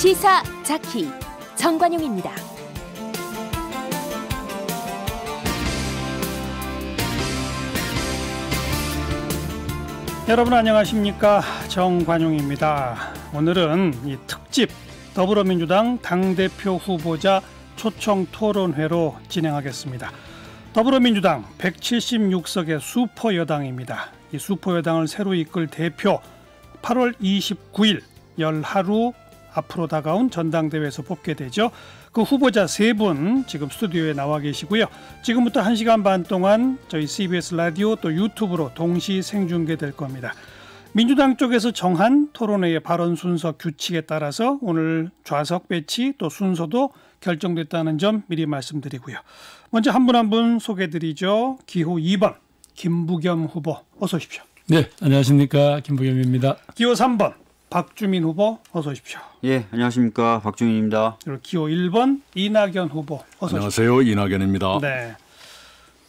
시사 자키 정관용입니다. 여러분 안녕하십니까? 정관용입니다. 오늘은 이 특집 더불어민주당 당대표 후보자 초청 토론회로 진행하겠습니다. 더불어민주당 176석의 슈퍼여당입니다. 이 슈퍼여당을 새로 이끌 대표 8월 29일 열하루 앞으로 다가온 전당대회에서 뽑게 되죠. 그 후보자 세 분 지금 스튜디오에 나와 계시고요. 지금부터 1시간 반 동안 저희 CBS 라디오 또 유튜브로 동시 생중계될 겁니다. 민주당 쪽에서 정한 토론회의 발언 순서 규칙에 따라서 오늘 좌석 배치 또 순서도 결정됐다는 점 미리 말씀드리고요. 먼저 한 분 한 분 소개드리죠. 기호 2번 김부겸 후보 어서 오십시오. 네, 안녕하십니까. 김부겸입니다. 기호 3번 박주민 후보 어서 오십시오. 예, 안녕하십니까. 박주민입니다. 그리고 기호 1번 이낙연 후보 어서 안녕하세요. 오십시오. 이낙연입니다. 네,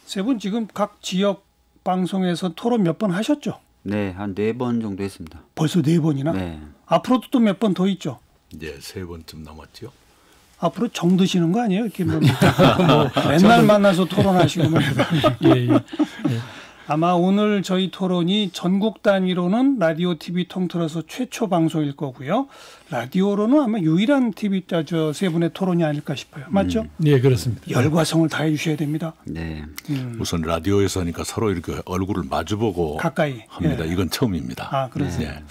세 분 지금 각 지역 방송에서 토론 몇 번 하셨죠? 네, 한 4번 정도 했습니다. 벌써 4번이나? 네. 앞으로도 또 몇 번 더 있죠? 네, 3번쯤 남았죠. 앞으로 정 드시는 거 아니에요? 이렇게 뭐 맨날 만나서 토론하시고 예. 아마 오늘 저희 토론이 전국 단위로는 라디오 TV 통틀어서 최초 방송일 거고요. 라디오로는 아마 유일한 TV 세 분의 토론이 아닐까 싶어요. 맞죠? 네, 그렇습니다. 열과 성을 다해 주셔야 됩니다. 네. 우선 라디오에서 하니까 서로 이렇게 얼굴을 마주보고 가까이 합니다. 예. 이건 처음입니다. 아, 그렇습니다. 네.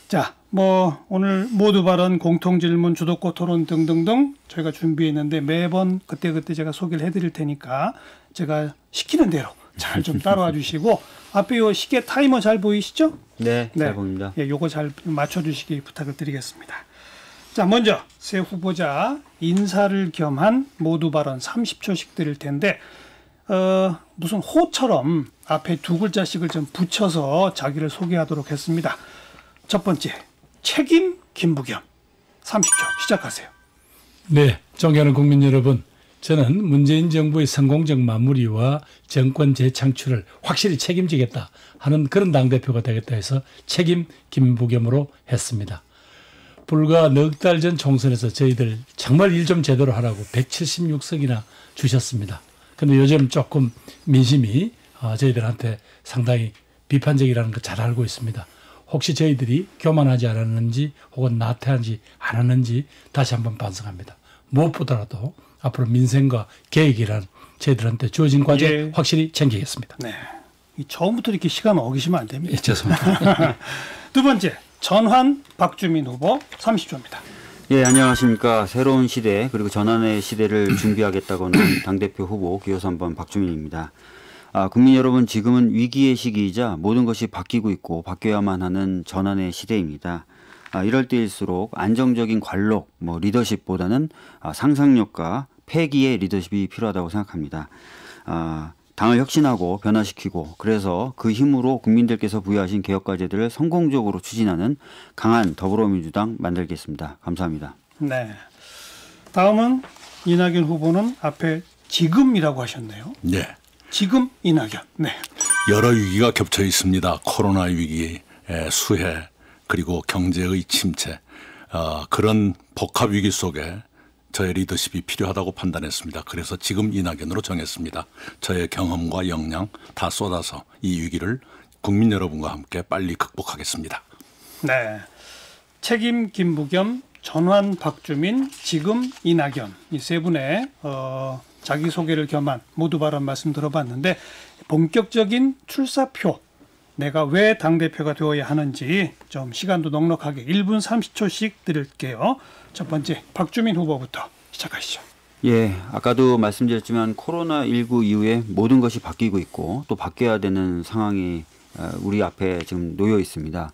자, 뭐 오늘 모두 발언, 공통 질문, 주도권 토론 등등등 저희가 준비했는데 매번 그때그때 제가 소개를 해드릴 테니까 제가 시키는 대로 잘 좀 따라와 주시고 앞에 요 시계 타이머 잘 보이시죠? 네, 잘 보입니다. 예, 요거 잘 맞춰주시기 부탁을 드리겠습니다. 자, 먼저 새 후보자 인사를 겸한 모두 발언 30초씩 드릴 텐데 무슨 호처럼 앞에 두 글자씩을 좀 붙여서 자기를 소개하도록 했습니다. 첫 번째, 책임 김부겸 30초 시작하세요. 네, 존경하는 국민 여러분, 저는 문재인 정부의 성공적 마무리와 정권 재창출을 확실히 책임지겠다 하는 그런 당대표가 되겠다 해서 책임 김부겸으로 했습니다. 불과 넉 달 전 총선에서 저희들 정말 일 좀 제대로 하라고 176석이나 주셨습니다. 그런데 요즘 조금 민심이 저희들한테 상당히 비판적이라는 거 잘 알고 있습니다. 혹시 저희들이 교만하지 않았는지 혹은 나태하지 않았는지 다시 한번 반성합니다. 무엇보다도 앞으로 민생과 계획이란 저희들한테 주어진 과제 예. 확실히 챙기겠습니다. 네, 처음부터 이렇게 시간 어기시면 안 됩니다. 예, 죄송합니다. 두 번째, 전환 박주민 후보 30초입니다. 예, 안녕하십니까. 새로운 시대 그리고 전환의 시대를 준비하겠다고 하는 당대표 후보 기호 3번 박주민입니다. 국민 여러분, 지금은 위기의 시기이자 모든 것이 바뀌고 있고 바뀌어야만 하는 전환의 시대입니다. 이럴 때일수록 안정적인 관록, 리더십보다는 상상력과 패기의 리더십이 필요하다고 생각합니다. 당을 혁신하고 변화시키고 그래서 그 힘으로 국민들께서 부여하신 개혁과제들을 성공적으로 추진하는 강한 더불어민주당 만들겠습니다. 감사합니다. 네, 다음은 이낙연 후보는 앞에 지금이라고 하셨네요. 네. 지금 이낙연. 네. 여러 위기가 겹쳐 있습니다. 코로나 위기, 수해, 그리고 경제의 침체. 그런 복합 위기 속에 저의 리더십이 필요하다고 판단했습니다. 그래서 지금 이낙연으로 정했습니다. 저의 경험과 역량 다 쏟아서 이 위기를 국민 여러분과 함께 빨리 극복하겠습니다. 네. 책임 김부겸, 전환 박주민, 지금 이낙연 이 세 분의 자기소개를 겸한 모두 발언 말씀 들어봤는데 본격적인 출사표 내가 왜 당대표가 되어야 하는지 좀 시간도 넉넉하게 1분 30초씩 드릴게요. 첫 번째 박주민 후보부터 시작하시죠. 예, 아까도 말씀드렸지만 코로나19 이후에 모든 것이 바뀌고 있고 또 바뀌어야 되는 상황이 우리 앞에 지금 놓여 있습니다.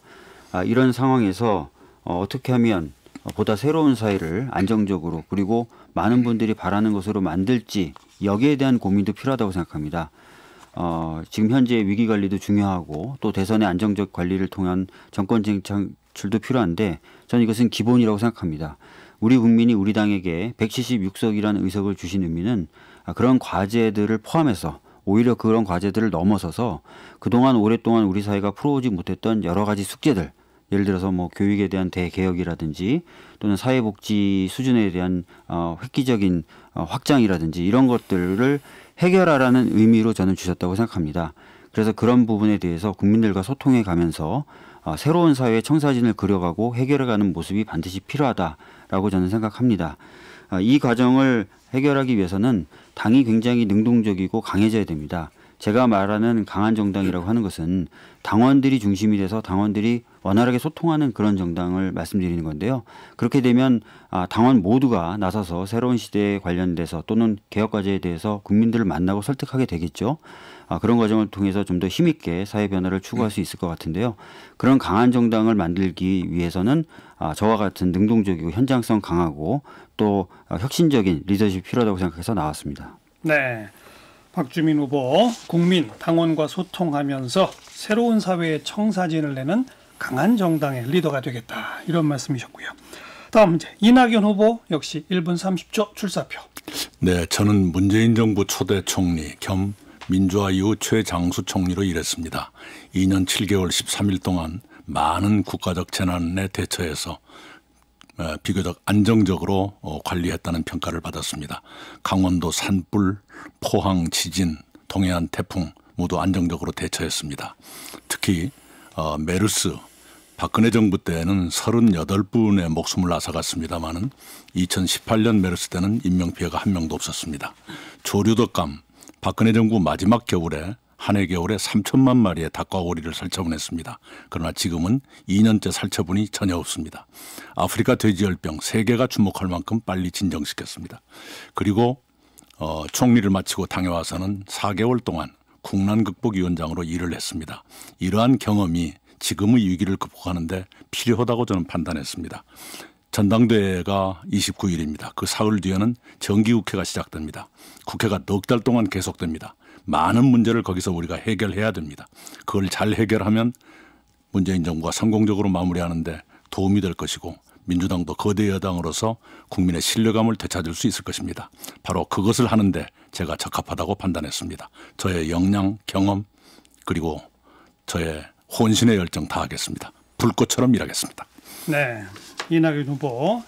이런 상황에서 어떻게 하면 보다 새로운 사회를 안정적으로 그리고 많은 분들이 바라는 것으로 만들지 여기에 대한 고민도 필요하다고 생각합니다. 지금 현재 위기관리도 중요하고 또 대선의 안정적 관리를 통한 정권 재창출도 필요한데 저는 이것은 기본이라고 생각합니다. 우리 국민이 우리 당에게 176석이라는 의석을 주신 의미는 그런 과제들을 포함해서 오히려 그런 과제들을 넘어서서 그동안 오랫동안 우리 사회가 풀어오지 못했던 여러 가지 숙제들 예를 들어서 뭐 교육에 대한 대개혁이라든지 또는 사회복지 수준에 대한 획기적인 확장이라든지 이런 것들을 해결하라는 의미로 저는 주셨다고 생각합니다. 그래서 그런 부분에 대해서 국민들과 소통해 가면서 새로운 사회의 청사진을 그려가고 해결해가는 모습이 반드시 필요하다라고 저는 생각합니다. 이 과정을 해결하기 위해서는 당이 굉장히 능동적이고 강해져야 됩니다. 제가 말하는 강한 정당이라고 하는 것은 당원들이 중심이 돼서 당원들이 원활하게 소통하는 그런 정당을 말씀드리는 건데요. 그렇게 되면 당원 모두가 나서서 새로운 시대에 관련돼서 또는 개혁 과제에 대해서 국민들을 만나고 설득하게 되겠죠. 그런 과정을 통해서 좀 더 힘있게 사회 변화를 추구할 수 있을 것 같은데요. 그런 강한 정당을 만들기 위해서는 저와 같은 능동적이고 현장성 강하고 또 혁신적인 리더십이 필요하다고 생각해서 나왔습니다. 네. 박주민 후보, 국민, 당원과 소통하면서 새로운 사회의 청사진을 내는 강한 정당의 리더가 되겠다. 이런 말씀이셨고요. 다음 문제. 이낙연 후보 역시 1분 30초 출사표. 네, 저는 문재인 정부 초대 총리 겸 민주화 이후 최장수 총리로 일했습니다. 2년 7개월 13일 동안 많은 국가적 재난에 대처해서 비교적 안정적으로 관리했다는 평가를 받았습니다. 강원도 산불, 포항 지진, 동해안 태풍 모두 안정적으로 대처했습니다. 특히 메르스 박근혜 정부 때에는 38분의 목숨을 앗아갔습니다마는 2018년 메르스 때는 인명피해가 한 명도 없었습니다. 조류독감 박근혜 정부 마지막 겨울에 한 해 겨울에 3천만 마리의 닭과 오리를 살처분했습니다. 그러나 지금은 2년째 살처분이 전혀 없습니다. 아프리카 돼지열병 세계가 주목할 만큼 빨리 진정시켰습니다. 그리고 총리를 마치고 당에 와서는 4개월 동안 국난극복위원장으로 일을 했습니다. 이러한 경험이 지금의 위기를 극복하는 데 필요하다고 저는 판단했습니다. 전당대회가 29일입니다. 그 사흘 뒤에는 정기국회가 시작됩니다. 국회가 넉 달 동안 계속됩니다. 많은 문제를 거기서 우리가 해결해야 됩니다. 그걸 잘 해결하면 문재인 정부가 성공적으로 마무리하는데 도움이 될 것이고 민주당도 거대 여당으로서 국민의 신뢰감을 되찾을 수 있을 것입니다. 바로 그것을 하는데 제가 적합하다고 판단했습니다. 저의 역량, 경험 그리고 저의 혼신의 열정 다하겠습니다. 불꽃처럼 일하겠습니다. 네, 이낙연 후보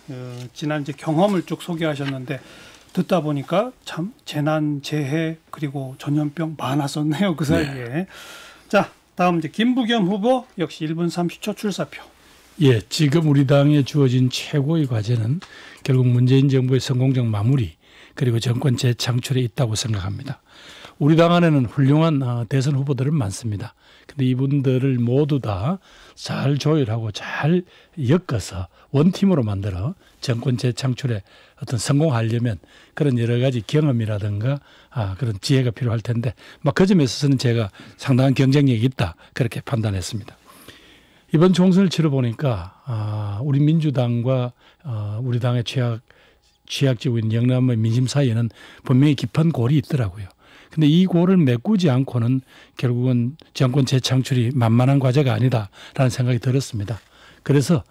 지난 이제 경험을 쭉 소개하셨는데 듣다 보니까 참 재난, 재해 그리고 전염병 많았었네요. 그 사이에. 네. 자, 다음 이제 김부겸 후보 역시 1분 30초 출사표. 예, 지금 우리 당에 주어진 최고의 과제는 결국 문재인 정부의 성공적 마무리 그리고 정권 재창출에 있다고 생각합니다. 우리 당 안에는 훌륭한 대선 후보들은 많습니다. 근데 이분들을 모두 다 잘 조율하고 잘 엮어서 원팀으로 만들어 정권 재창출에 어떤 성공하려면 그런 여러 가지 경험이라든가 그런 지혜가 필요할 텐데 그 점에 있어서는 제가 상당한 경쟁력이 있다 그렇게 판단했습니다. 이번 총선을 치러보니까 우리 민주당과 우리 당의 취약지구인 영남의 민심 사이에는 분명히 깊은 골이 있더라고요. 근데 이 골을 메꾸지 않고는 결국은 정권 재창출이 만만한 과제가 아니다라는 생각이 들었습니다. 그래서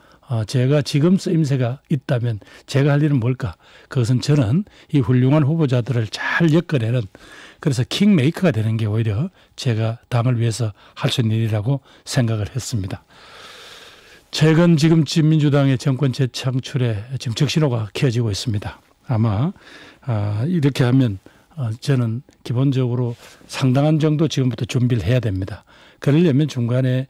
제가 지금 쓰임새가 있다면 제가 할 일은 뭘까? 그것은 저는 이 훌륭한 후보자들을 잘 엮어내는 그래서 킹메이커가 되는 게 오히려 제가 당을 위해서 할 수 있는 일이라고 생각을 했습니다. 최근 지금 민주당의 정권 재창출에 지금 적신호가 켜지고 있습니다. 아마 이렇게 하면 저는 기본적으로 상당한 정도 지금부터 준비를 해야 됩니다. 그러려면 중간에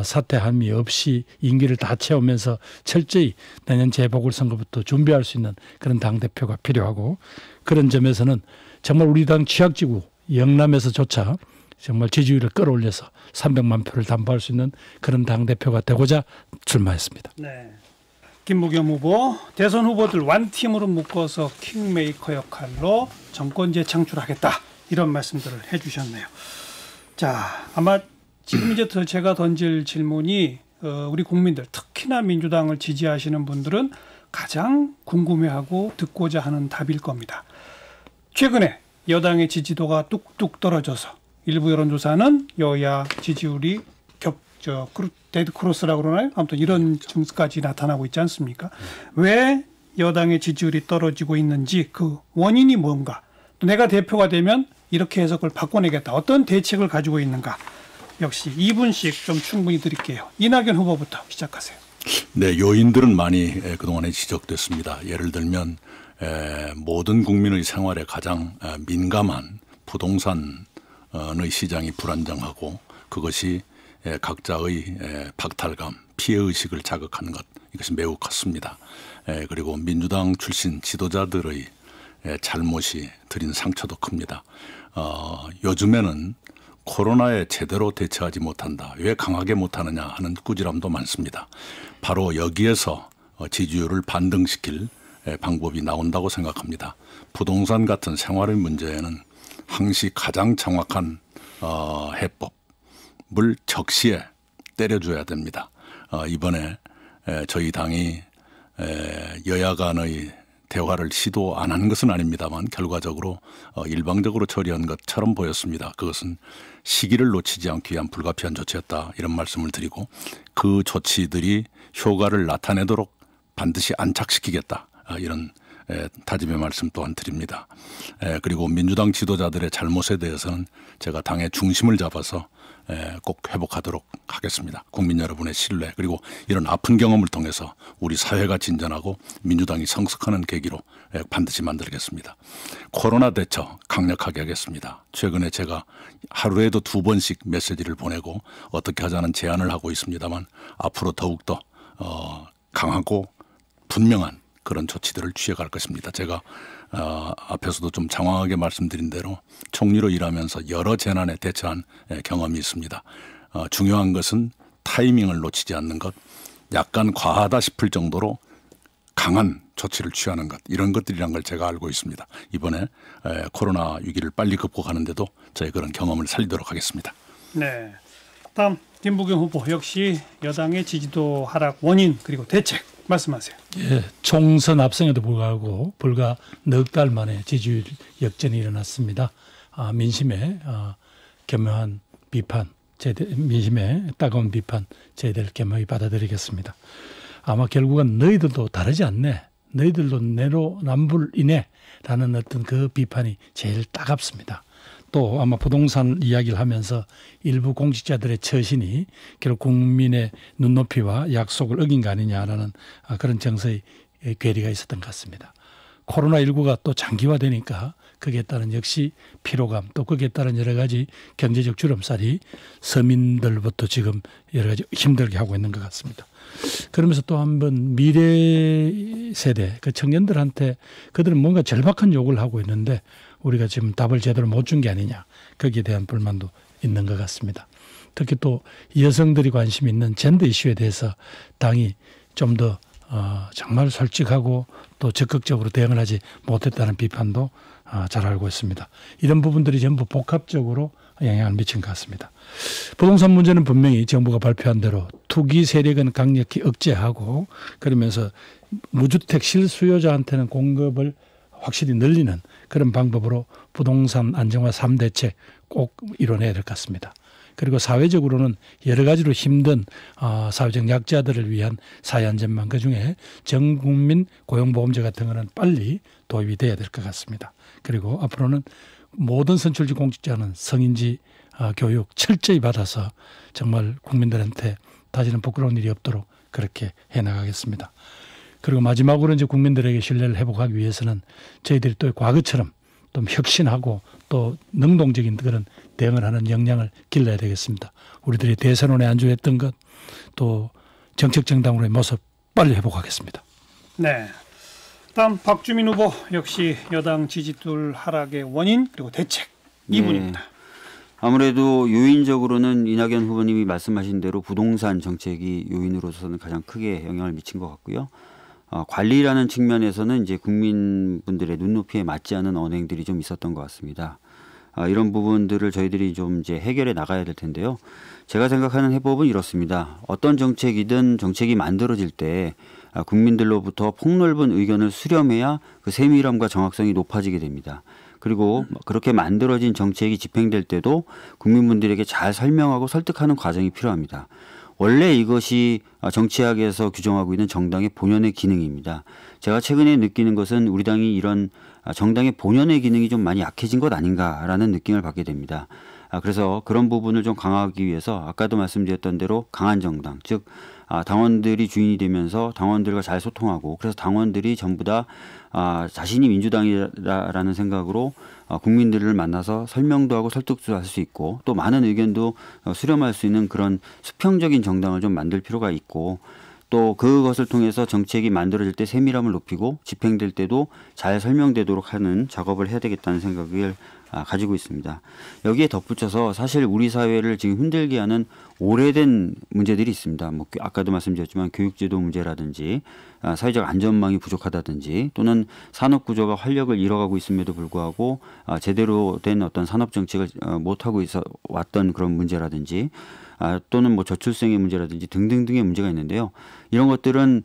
사퇴함이 없이 임기를 다 채우면서 철저히 내년 재보궐선거부터 준비할 수 있는 그런 당대표가 필요하고 그런 점에서는 정말 우리 당 취약지구 영남에서조차 정말 지지율을 끌어올려서 300만 표를 담보할 수 있는 그런 당대표가 되고자 출마했습니다. 네. 김부겸 후보, 대선 후보들 완팀으로 묶어서 킹메이커 역할로 정권 재창출하겠다 이런 말씀들을 해주셨네요. 자, 아마 지금 이제 제가 던질 질문이 우리 국민들 특히나 민주당을 지지하시는 분들은 가장 궁금해하고 듣고자 하는 답일 겁니다. 최근에 여당의 지지도가 뚝뚝 떨어져서 일부 여론조사는 여야 지지율이 데드 크로스라고 그러나요? 아무튼 이런 증서까지 나타나고 있지 않습니까? 왜 여당의 지지율이 떨어지고 있는지 그 원인이 뭔가 또 내가 대표가 되면 이렇게 해서 그걸 바꿔내겠다. 어떤 대책을 가지고 있는가. 역시 2분씩 좀 충분히 드릴게요. 이낙연 후보부터 시작하세요. 네, 요인들은 많이 그동안에 지적됐습니다. 예를 들면 모든 국민의 생활에 가장 민감한 부동산의 시장이 불안정하고 그것이 각자의 박탈감, 피해의식을 자극하는 것, 이것이 매우 컸습니다. 그리고 민주당 출신 지도자들의 잘못이 들인 상처도 큽니다. 요즘에는 코로나에 제대로 대처하지 못한다. 왜 강하게 못하느냐 하는 꾸지람도 많습니다. 바로 여기에서 지지율을 반등시킬 방법이 나온다고 생각합니다. 부동산 같은 생활의 문제에는 항시 가장 정확한 해법을 적시에 때려줘야 됩니다. 이번에 저희 당이 여야 간의 대화를 시도 안 한 것은 아닙니다만 결과적으로 일방적으로 처리한 것처럼 보였습니다. 그것은 시기를 놓치지 않기 위한 불가피한 조치였다, 이런 말씀을 드리고 그 조치들이 효과를 나타내도록 반드시 안착시키겠다, 이런 다짐의 말씀 또한 드립니다. 그리고 민주당 지도자들의 잘못에 대해서는 제가 당의 중심을 잡아서 꼭 회복하도록 하겠습니다. 국민 여러분의 신뢰 그리고 이런 아픈 경험을 통해서 우리 사회가 진전하고 민주당이 성숙하는 계기로 반드시 만들겠습니다. 코로나 대처 강력하게 하겠습니다. 최근에 제가 하루에도 2번씩 메시지를 보내고 어떻게 하자는 제안을 하고 있습니다만 앞으로 더욱더 강하고 분명한 그런 조치들을 취해갈 것입니다. 제가 앞에서도 좀 장황하게 말씀드린 대로 총리로 일하면서 여러 재난에 대처한 경험이 있습니다. 중요한 것은 타이밍을 놓치지 않는 것, 약간 과하다 싶을 정도로 강한 조치를 취하는 것, 이런 것들이란 걸 제가 알고 있습니다. 이번에 코로나 위기를 빨리 극복하는데도 저희 그런 경험을 살리도록 하겠습니다. 네. 다음 김부겸 후보 역시 여당의 지지도 하락 원인 그리고 대책 말씀하세요. 예, 총선 압승에도 불구하고 불과 넉 달 만에 지지율 역전이 일어났습니다. 민심의 겸허한 비판, 민심의 따가운 비판 저희들 겸허히 받아들이겠습니다. 아마 결국은 너희들도 다르지 않네, 너희들도 내로남불이네 라는 어떤 그 비판이 제일 따갑습니다. 또 아마 부동산 이야기를 하면서 일부 공직자들의 처신이 결국 국민의 눈높이와 약속을 어긴 거 아니냐라는 그런 정서의 괴리가 있었던 것 같습니다. 코로나19가 또 장기화되니까 거기에 따른 역시 피로감, 또 거기에 따른 여러 가지 경제적 주름살이 서민들부터 지금 여러 가지 힘들게 하고 있는 것 같습니다. 그러면서 또 한번 미래 세대, 그 청년들한테 그들은 뭔가 절박한 요구를 하고 있는데 우리가 지금 답을 제대로 못 준 게 아니냐, 거기에 대한 불만도 있는 것 같습니다. 특히 또 여성들이 관심 있는 젠더 이슈에 대해서 당이 좀 더 정말 솔직하고 또 적극적으로 대응을 하지 못했다는 비판도 잘 알고 있습니다. 이런 부분들이 전부 복합적으로 영향을 미친 것 같습니다. 부동산 문제는 분명히 정부가 발표한 대로 투기 세력은 강력히 억제하고 그러면서 무주택 실수요자한테는 공급을 확실히 늘리는 그런 방법으로 부동산 안정화 3대책 꼭 이뤄내야 될 것 같습니다. 그리고 사회적으로는 여러 가지로 힘든 사회적 약자들을 위한 사회안전망, 그중에 전국민 고용보험제 같은 거는 빨리 도입이 돼야 될 것 같습니다. 그리고 앞으로는 모든 선출직 공직자는 성인지 교육 철저히 받아서 정말 국민들한테 다시는 부끄러운 일이 없도록 그렇게 해나가겠습니다. 그리고 마지막으로 이제 국민들에게 신뢰를 회복하기 위해서는 저희들이 또 과거처럼 좀 혁신하고 또 능동적인 그런 대응을 하는 역량을 길러야 되겠습니다. 우리들이 대선원에 안주했던 것, 또 정책정당으로의 모습 빨리 회복하겠습니다. 네. 다음 박주민 후보 역시 여당 지지율 하락의 원인 그리고 대책 2분입니다. 네. 아무래도 요인적으로는 이낙연 후보님이 말씀하신 대로 부동산 정책이 요인으로서는 가장 크게 영향을 미친 것 같고요. 관리라는 측면에서는 이제 국민분들의 눈높이에 맞지 않은 언행들이 좀 있었던 것 같습니다. 이런 부분들을 저희들이 좀 이제 해결해 나가야 될 텐데요. 제가 생각하는 해법은 이렇습니다. 어떤 정책이든 정책이 만들어질 때 국민들로부터 폭넓은 의견을 수렴해야 그 세밀함과 정확성이 높아지게 됩니다. 그리고 그렇게 만들어진 정책이 집행될 때도 국민분들에게 잘 설명하고 설득하는 과정이 필요합니다. 원래 이것이 정치학에서 규정하고 있는 정당의 본연의 기능입니다. 제가 최근에 느끼는 것은 우리 당이 이런 정당의 본연의 기능이 좀 많이 약해진 것 아닌가라는 느낌을 받게 됩니다. 그래서 그런 부분을 좀 강화하기 위해서 아까도 말씀드렸던 대로 강한 정당, 즉 당원들이 주인이 되면서 당원들과 잘 소통하고 그래서 당원들이 전부 다 자신이 민주당이라는 생각으로 국민들을 만나서 설명도 하고 설득도 할 수 있고 또 많은 의견도 수렴할 수 있는 그런 수평적인 정당을 좀 만들 필요가 있고 또 그것을 통해서 정책이 만들어질 때 세밀함을 높이고 집행될 때도 잘 설명되도록 하는 작업을 해야 되겠다는 생각을 가지고 있습니다. 여기에 덧붙여서 사실 우리 사회를 지금 힘들게 하는 오래된 문제들이 있습니다. 뭐 아까도 말씀드렸지만 교육제도 문제라든지 사회적 안전망이 부족하다든지 또는 산업 구조가 활력을 잃어가고 있음에도 불구하고 제대로 된 어떤 산업 정책을 못 하고 있어 왔던 그런 문제라든지 또는 뭐 저출생의 문제라든지 등등등의 문제가 있는데요. 이런 것들은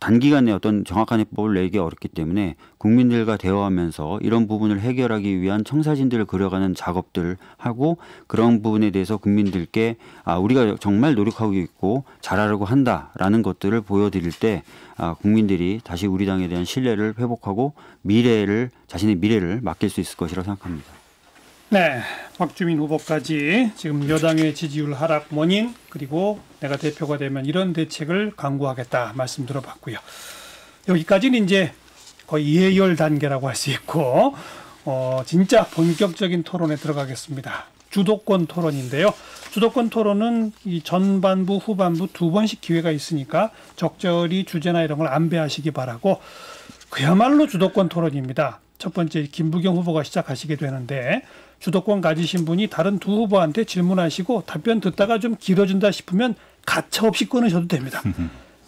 단기간에 어떤 정확한 해법을 내기 어렵기 때문에 국민들과 대화하면서 이런 부분을 해결하기 위한 청사진들을 그려가는 작업들을 하고 그런 부분에 대해서 국민들께 우리가 정말 노력하고 있고 잘하려고 한다라는 것들을 보여드릴 때 국민들이 다시 우리 당에 대한 신뢰를 회복하고 자신의 미래를 맡길 수 있을 것이라고 생각합니다. 네, 박주민 후보까지 지금 여당의 지지율 하락 원인 그리고 내가 대표가 되면 이런 대책을 강구하겠다 말씀 들어봤고요. 여기까지는 이제 거의 예열 단계라고 할 수 있고 진짜 본격적인 토론에 들어가겠습니다. 주도권 토론인데요. 주도권 토론은 이 전반부 후반부 두 번씩 기회가 있으니까 적절히 주제나 이런 걸 안배하시기 바라고 그야말로 주도권 토론입니다. 첫 번째 김부겸 후보가 시작하시게 되는데 주도권 가지신 분이 다른 두 후보한테 질문하시고 답변 듣다가 좀 길어진다 싶으면 가차없이 끊으셔도 됩니다.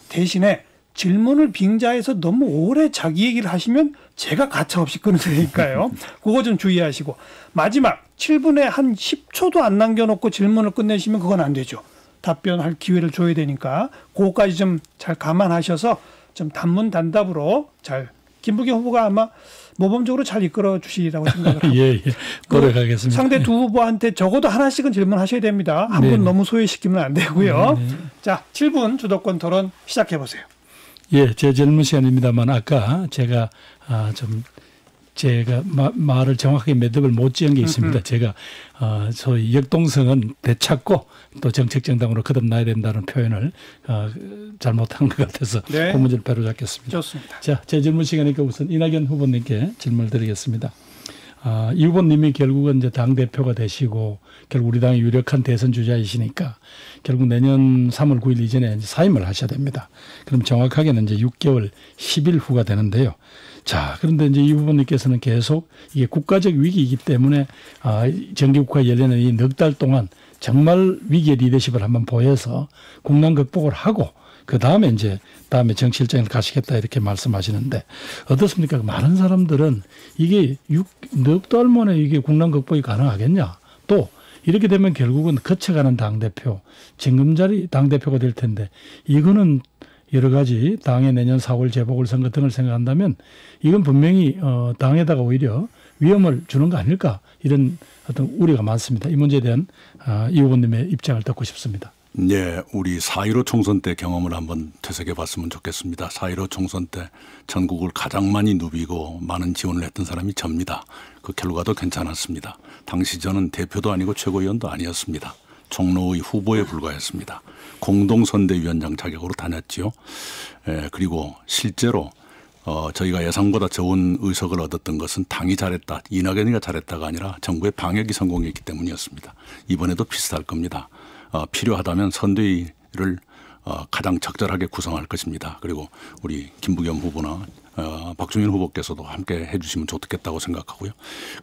대신에 질문을 빙자해서 너무 오래 자기 얘기를 하시면 제가 가차없이 끊으니까요. 그거 좀 주의하시고 마지막 7분에 한 10초도 안 남겨놓고 질문을 끝내시면 그건 안 되죠. 답변할 기회를 줘야 되니까 그거까지 좀 잘 감안하셔서 좀 단문단답으로 잘 김부겸 후보가 아마 모범적으로 잘 이끌어 주시리라고 생각을 합니다. 예, 노력하겠습니다. 상대 두 후보한테 적어도 하나씩은 질문하셔야 됩니다. 한 분 너무 소외시키면 안 되고요. 자, 7분 주도권 토론 시작해 보세요. 예, 제 질문 시간입니다만 아까 제가 말을 정확하게 매듭을 못 지은 게 있습니다. 제가 소위 역동성은 되찾고 또 정책정당으로 거듭나야 된다는 표현을 잘못한 것 같아서 그 문제를 바로잡겠습니다. 좋습니다. 자, 제 질문 시간이니까 우선 이낙연 후보님께 질문을 드리겠습니다. 이 후보님이 결국은 이제 당대표가 되시고 결국 우리 당의 유력한 대선 주자이시니까 결국 내년 3월 9일 이전에 이제 사임을 하셔야 됩니다. 그럼 정확하게는 이제 6개월 10일 후가 되는데요. 자, 그런데 이제 이 후보님께서는 계속 이게 국가적 위기이기 때문에 정기국회 열리는 이 넉 달 동안 정말 위기의 리더십을 한번 보여서 국난 극복을 하고 그 다음에 이제 다음에 정치 일정을 가시겠다 이렇게 말씀하시는데 어떻습니까? 많은 사람들은 이게 넉 달 만에 이게 국난 극복이 가능하겠냐? 또 이렇게 되면 결국은 거쳐가는 당대표, 징검다리 당대표가 될 텐데 이거는 여러 가지 당의 내년 4월 재보궐선거 등을 생각한다면 이건 분명히 당에다가 오히려 위험을 주는 거 아닐까 이런 어떤 우려가 많습니다. 이 문제에 대한 이 후보님의 입장을 듣고 싶습니다. 네, 우리 4.15 총선 때 경험을 한번 되새겨 봤으면 좋겠습니다. 4.15 총선 때 전국을 가장 많이 누비고 많은 지원을 했던 사람이 접니다. 그 결과도 괜찮았습니다. 당시 저는 대표도 아니고 최고위원도 아니었습니다. 종로의 후보에 불과했습니다. 공동선대위원장 자격으로 다녔지요. 그리고 실제로 저희가 예상보다 좋은 의석을 얻었던 것은 당이 잘했다, 이낙연이가 잘했다가 아니라 정부의 방역이 성공했기 때문이었습니다. 이번에도 비슷할 겁니다. 필요하다면 선대위를 가장 적절하게 구성할 것입니다. 그리고 우리 김부겸 후보나 박주민 후보께서도 함께 해 주시면 좋겠다고 생각하고요.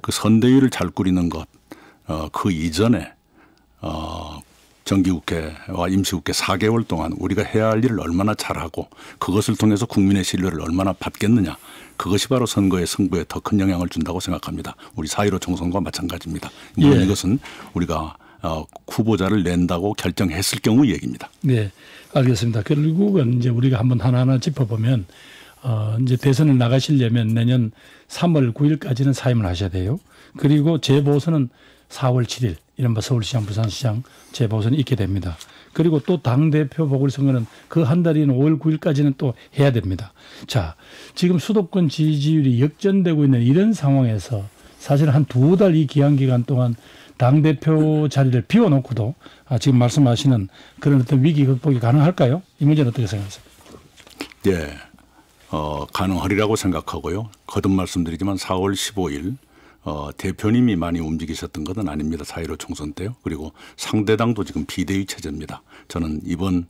그 선대위를 잘 꾸리는 것, 그 이전에 정기국회와 임시국회 4개월 동안 우리가 해야 할 일을 얼마나 잘하고 그것을 통해서 국민의 신뢰를 얼마나 받겠느냐. 그것이 바로 선거의 승부에 더 큰 영향을 준다고 생각합니다. 우리 4.15 총선과 마찬가지입니다. 물론 이것은 우리가 후보자를 낸다고 결정했을 경우 얘기입니다. 네, 알겠습니다. 결국은 이제 우리가 한번 하나하나 짚어보면 이제 대선을 나가시려면 내년 3월 9일까지는 사임을 하셔야 돼요. 그리고 재보선은 4월 7일 이른바 서울시장, 부산시장 재보선이 있게 됩니다. 그리고 또 당대표 보궐선거는 그 한 달인 5월 9일까지는 또 해야 됩니다. 자, 지금 수도권 지지율이 역전되고 있는 이런 상황에서 사실 한 2달 이 기한 기간 동안 당대표 자리를 비워놓고도 지금 말씀하시는 그런 어떤 위기 극복이 가능할까요? 이 문제는 어떻게 생각하세요? 예, 가능하리라고 생각하고요. 거듭 말씀드리지만 4월 15일 대표님이 많이 움직이셨던 것은 아닙니다. 4.15 총선 때요. 그리고 상대당도 지금 비대위 체제입니다. 저는 이번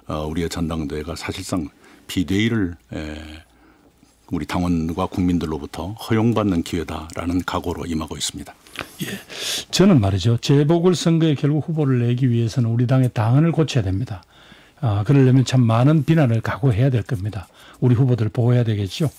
우리의 전당대회가 사실상 비대위를 우리 당원과 국민들로부터 허용받는 기회다라는 각오로 임하고 있습니다. 예, 저는 말이죠. 재보궐선거에 결국 후보를 내기 위해서는 우리 당의 당헌을 고쳐야 됩니다. 그러려면 참 많은 비난을 각오해야 될 겁니다. 우리 후보들을 보호해야 되겠죠.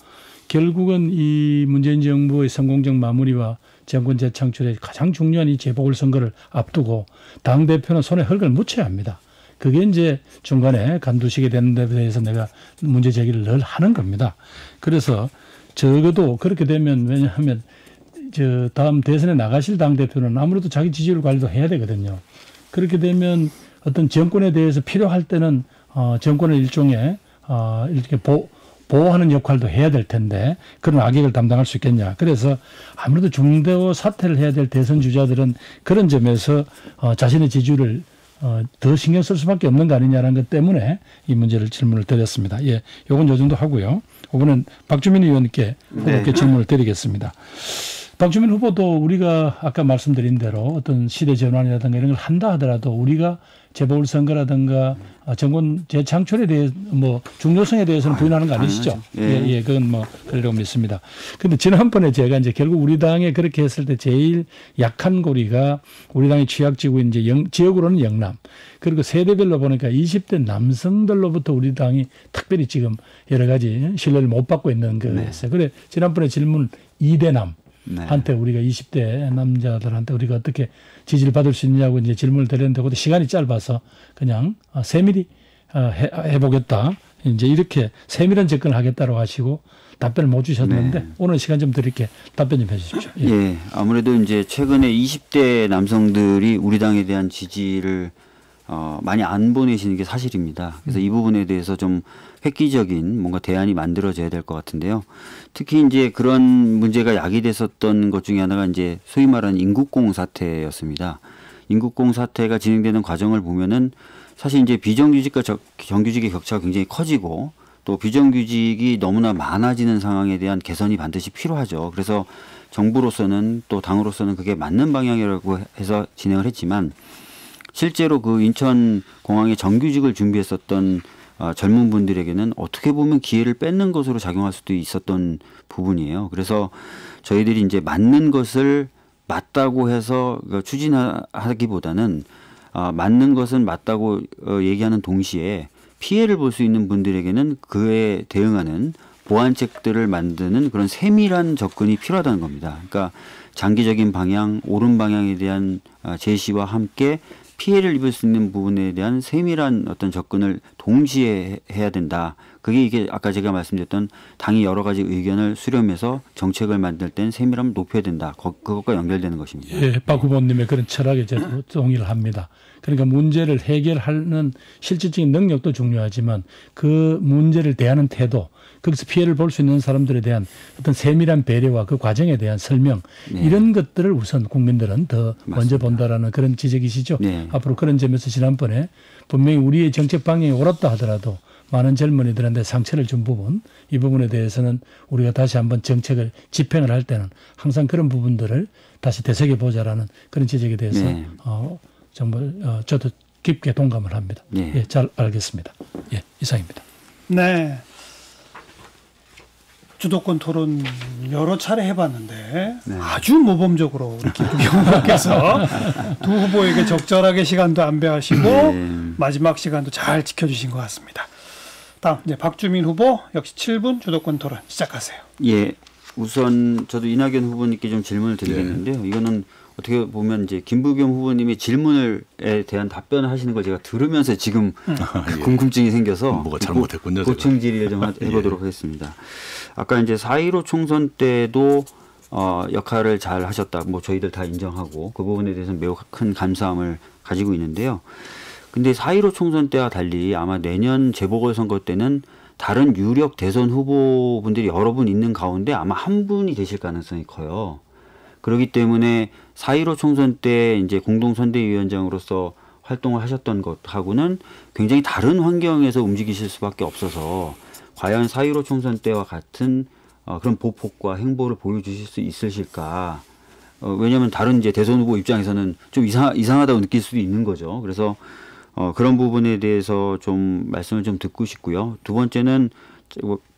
결국은 이 문재인 정부의 성공적 마무리와 정권 재창출에 가장 중요한 이 재보궐선거를 앞두고 당대표는 손에 흙을 묻혀야 합니다. 그게 이제 중간에 간두시게 되는 데 대해서 내가 문제 제기를 늘 하는 겁니다. 그래서 적어도 그렇게 되면 왜냐하면 다음 대선에 나가실 당대표는 아무래도 자기 지지율 관리도 해야 되거든요. 그렇게 되면 어떤 정권에 대해서 필요할 때는 정권을 일종의 이렇게 보호하는 역할도 해야 될 텐데 그런 악역을 담당할 수 있겠냐. 그래서 아무래도 중도 사퇴를 해야 될 대선 주자들은 그런 점에서 자신의 지지율을 더 신경 쓸 수밖에 없는 거 아니냐라는 것 때문에 이 문제를 질문을 드렸습니다. 예, 요건 요 정도 하고요. 이번엔 박주민 의원께 후보께 질문을 드리겠습니다. 박주민 후보도 우리가 아까 말씀드린 대로 어떤 시대 전환이라든가 이런 걸 한다 하더라도 우리가 재보궐선거라든가 정권 재창출에 대해 중요성에 대해서는 부인하는 거 아니시죠? 예, 그건 그러려고 믿습니다. 근데 지난번에 제가 이제 결국 우리 당에 그렇게 했을 때 제일 약한 고리가 우리 당의 취약지구인 이제 지역으로는 영남. 그리고 세대별로 보니까 20대 남성들로부터 우리 당이 특별히 지금 여러 가지 신뢰를 못 받고 있는 거였어요. 그래 지난번에 질문 2대남. 한테 우리가 20대 남자들한테 우리가 어떻게 지지를 받을 수 있냐고 이제 질문을 드렸는데 그것도 시간이 짧아서 그냥 세밀히 해보겠다. 이제 이렇게 세밀한 접근을 하겠다고 하시고 답변을 못 주셨는데 오늘 시간 좀 드릴게 답변 좀 해주십시오. 예, 아무래도 이제 최근에 20대 남성들이 우리 당에 대한 지지를 많이 안 보내시는 게 사실입니다. 그래서 이 부분에 대해서 좀 획기적인 뭔가 대안이 만들어져야 될 것 같은데요. 특히 이제 그런 문제가 야기됐었던 것 중에 하나가 이제 소위 말하는 인국공 사태였습니다. 인국공 사태가 진행되는 과정을 보면은 사실 이제 비정규직과 정규직의 격차가 굉장히 커지고 또 비정규직이 너무나 많아지는 상황에 대한 개선이 반드시 필요하죠. 그래서 정부로서는 또 당으로서는 그게 맞는 방향이라고 해서 진행을 했지만 실제로 그 인천공항에 정규직을 준비했었던 젊은 분들에게는 어떻게 보면 기회를 뺏는 것으로 작용할 수도 있었던 부분이에요. 그래서 저희들이 이제 맞는 것을 맞다고 해서 추진하기보다는 맞는 것은 맞다고 얘기하는 동시에 피해를 볼 수 있는 분들에게는 그에 대응하는 보완책들을 만드는 그런 세밀한 접근이 필요하다는 겁니다. 그러니까 장기적인 방향, 옳은 방향에 대한 제시와 함께 피해를 입을 수 있는 부분에 대한 세밀한 어떤 접근을 동시에 해야 된다. 그게 이게 아까 제가 말씀드렸던 당이 여러 가지 의견을 수렴해서 정책을 만들 땐 세밀함을 높여야 된다. 그것과 연결되는 것입니다. 예, 박 후보님의 그런 철학에 저도 동의를 합니다. 그러니까 문제를 해결하는 실질적인 능력도 중요하지만 그 문제를 대하는 태도, 거기서 피해를 볼 수 있는 사람들에 대한 어떤 세밀한 배려와 그 과정에 대한 설명 이런 것들을 우선 국민들은 더 맞습니다. 먼저 본다라는 그런 지적이시죠. 앞으로 그런 점에서 지난번에 분명히 우리의 정책 방향이 옳았다 하더라도 많은 젊은이들한테 상처를 준 부분 이 부분에 대해서는 우리가 다시 한번 정책을 집행을 할 때는 항상 그런 부분들을 다시 되새겨보자라는 그런 지적에 대해서 정말 저도 깊게 동감을 합니다. 예, 잘 알겠습니다. 예, 이상입니다. 네. 주도권 토론 여러 차례 해봤는데 아주 모범적으로 우리 김 후보께서 두 후보에게 적절하게 시간도 안배하시고 마지막 시간도 잘 지켜주신 것 같습니다. 다음 이제 박주민 후보 역시 7분 주도권 토론 시작하세요. 예, 우선 저도 이낙연 후보님께 좀 질문을 드리겠는데요. 이거는 어떻게 보면 이제 김부겸 후보님이 질문에 대한 답변을 하시는 걸 제가 들으면서 지금 궁금증이 생겨서 뭐가 잘못했군요. 보충 질의를 좀 해보도록 하겠습니다. 아까 이제 4.15 총선 때도 역할을 잘 하셨다. 뭐 저희들 다 인정하고 그 부분에 대해서는 매우 큰 감사함을 가지고 있는데요. 근데 4.15 총선 때와 달리 아마 내년 재보궐선거 때는 다른 유력 대선 후보분들이 여러 분 있는 가운데 아마 한 분이 되실 가능성이 커요. 그렇기 때문에 4.15 총선 때 이제 공동선대위원장으로서 활동을 하셨던 것하고는 굉장히 다른 환경에서 움직이실 수밖에 없어서 과연 4.15 총선 때와 같은 그런 보폭과 행보를 보여주실 수 있으실까? 왜냐하면 다른 이제 대선 후보 입장에서는 좀 이상하다고 느낄 수도 있는 거죠. 그래서 그런 부분에 대해서 좀 말씀을 좀 듣고 싶고요. 두 번째는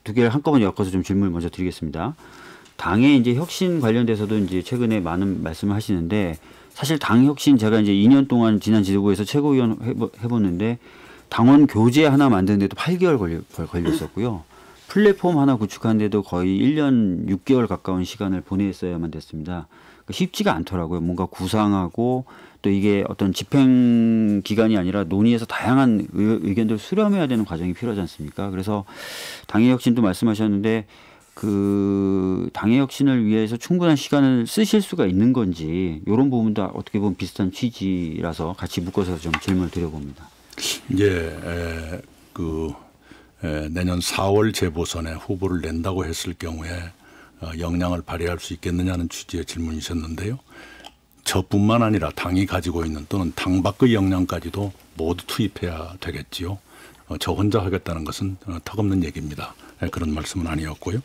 두 개를 한꺼번에 엮어서 좀 질문을 먼저 드리겠습니다. 당의 이제 혁신 관련돼서도 이제 최근에 많은 말씀을 하시는데 사실 당 혁신 제가 이제 2년 동안 지난 지도부에서 최고위원 해봤는데 당원 교재 하나 만드는데도 8개월 걸렸었고요. 플랫폼 하나 구축하는데도 거의 1년 6개월 가까운 시간을 보냈어야만 됐습니다. 쉽지가 않더라고요. 뭔가 구상하고 또 이게 어떤 집행 기간이 아니라 논의해서 다양한 의견들을 수렴해야 되는 과정이 필요하지 않습니까? 그래서 당의 혁신도 말씀하셨는데 그 당의 혁신을 위해서 충분한 시간을 쓰실 수가 있는 건지 이런 부분도 어떻게 보면 비슷한 취지라서 같이 묶어서 좀 질문을 드려봅니다. 이제 내년 4월 재보선에 후보를 낸다고 했을 경우에 역량을 발휘할 수 있겠느냐는 취지의 질문이셨는데요. 저뿐만 아니라 당이 가지고 있는 또는 당 밖의 역량까지도 모두 투입해야 되겠지요. 저 혼자 하겠다는 것은 턱없는 얘기입니다. 그런 말씀은 아니었고요.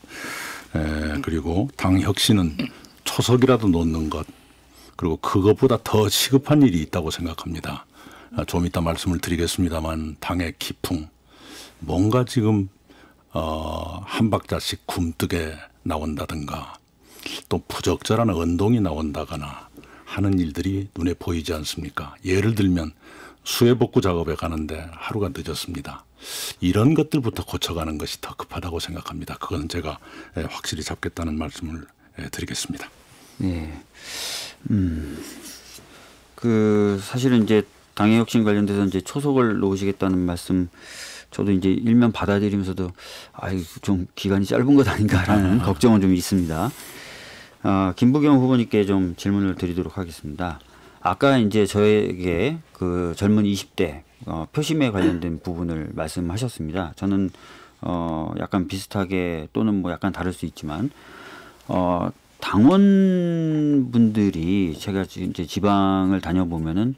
그리고 당 혁신은 초석이라도 놓는 것 그리고 그것보다 더 시급한 일이 있다고 생각합니다. 좀 이따 말씀을 드리겠습니다만 당의 기풍 뭔가 지금 한 박자씩 굼뜨게 나온다든가 또 부적절한 언동이 나온다거나 하는 일들이 눈에 보이지 않습니까? 예를 들면 수해복구 작업에 가는데 하루가 늦었습니다. 이런 것들부터 고쳐가는 것이 더 급하다고 생각합니다. 그건 제가 확실히 잡겠다는 말씀을 드리겠습니다. 네. 사실은 이제 당의 혁신 관련돼서 이제 초석을 놓으시겠다는 말씀 저도 이제 일면 받아들이면서도 좀 기간이 짧은 것 아닌가라는 걱정은 좀 있습니다. 김부겸 후보님께 좀 질문을 드리도록 하겠습니다. 아까 이제 저에게 그 젊은 20대 표심에 관련된 부분을 말씀하셨습니다. 저는 약간 비슷하게 또는 뭐 약간 다를 수 있지만 당원분들이 제가 이제 지방을 다녀보면은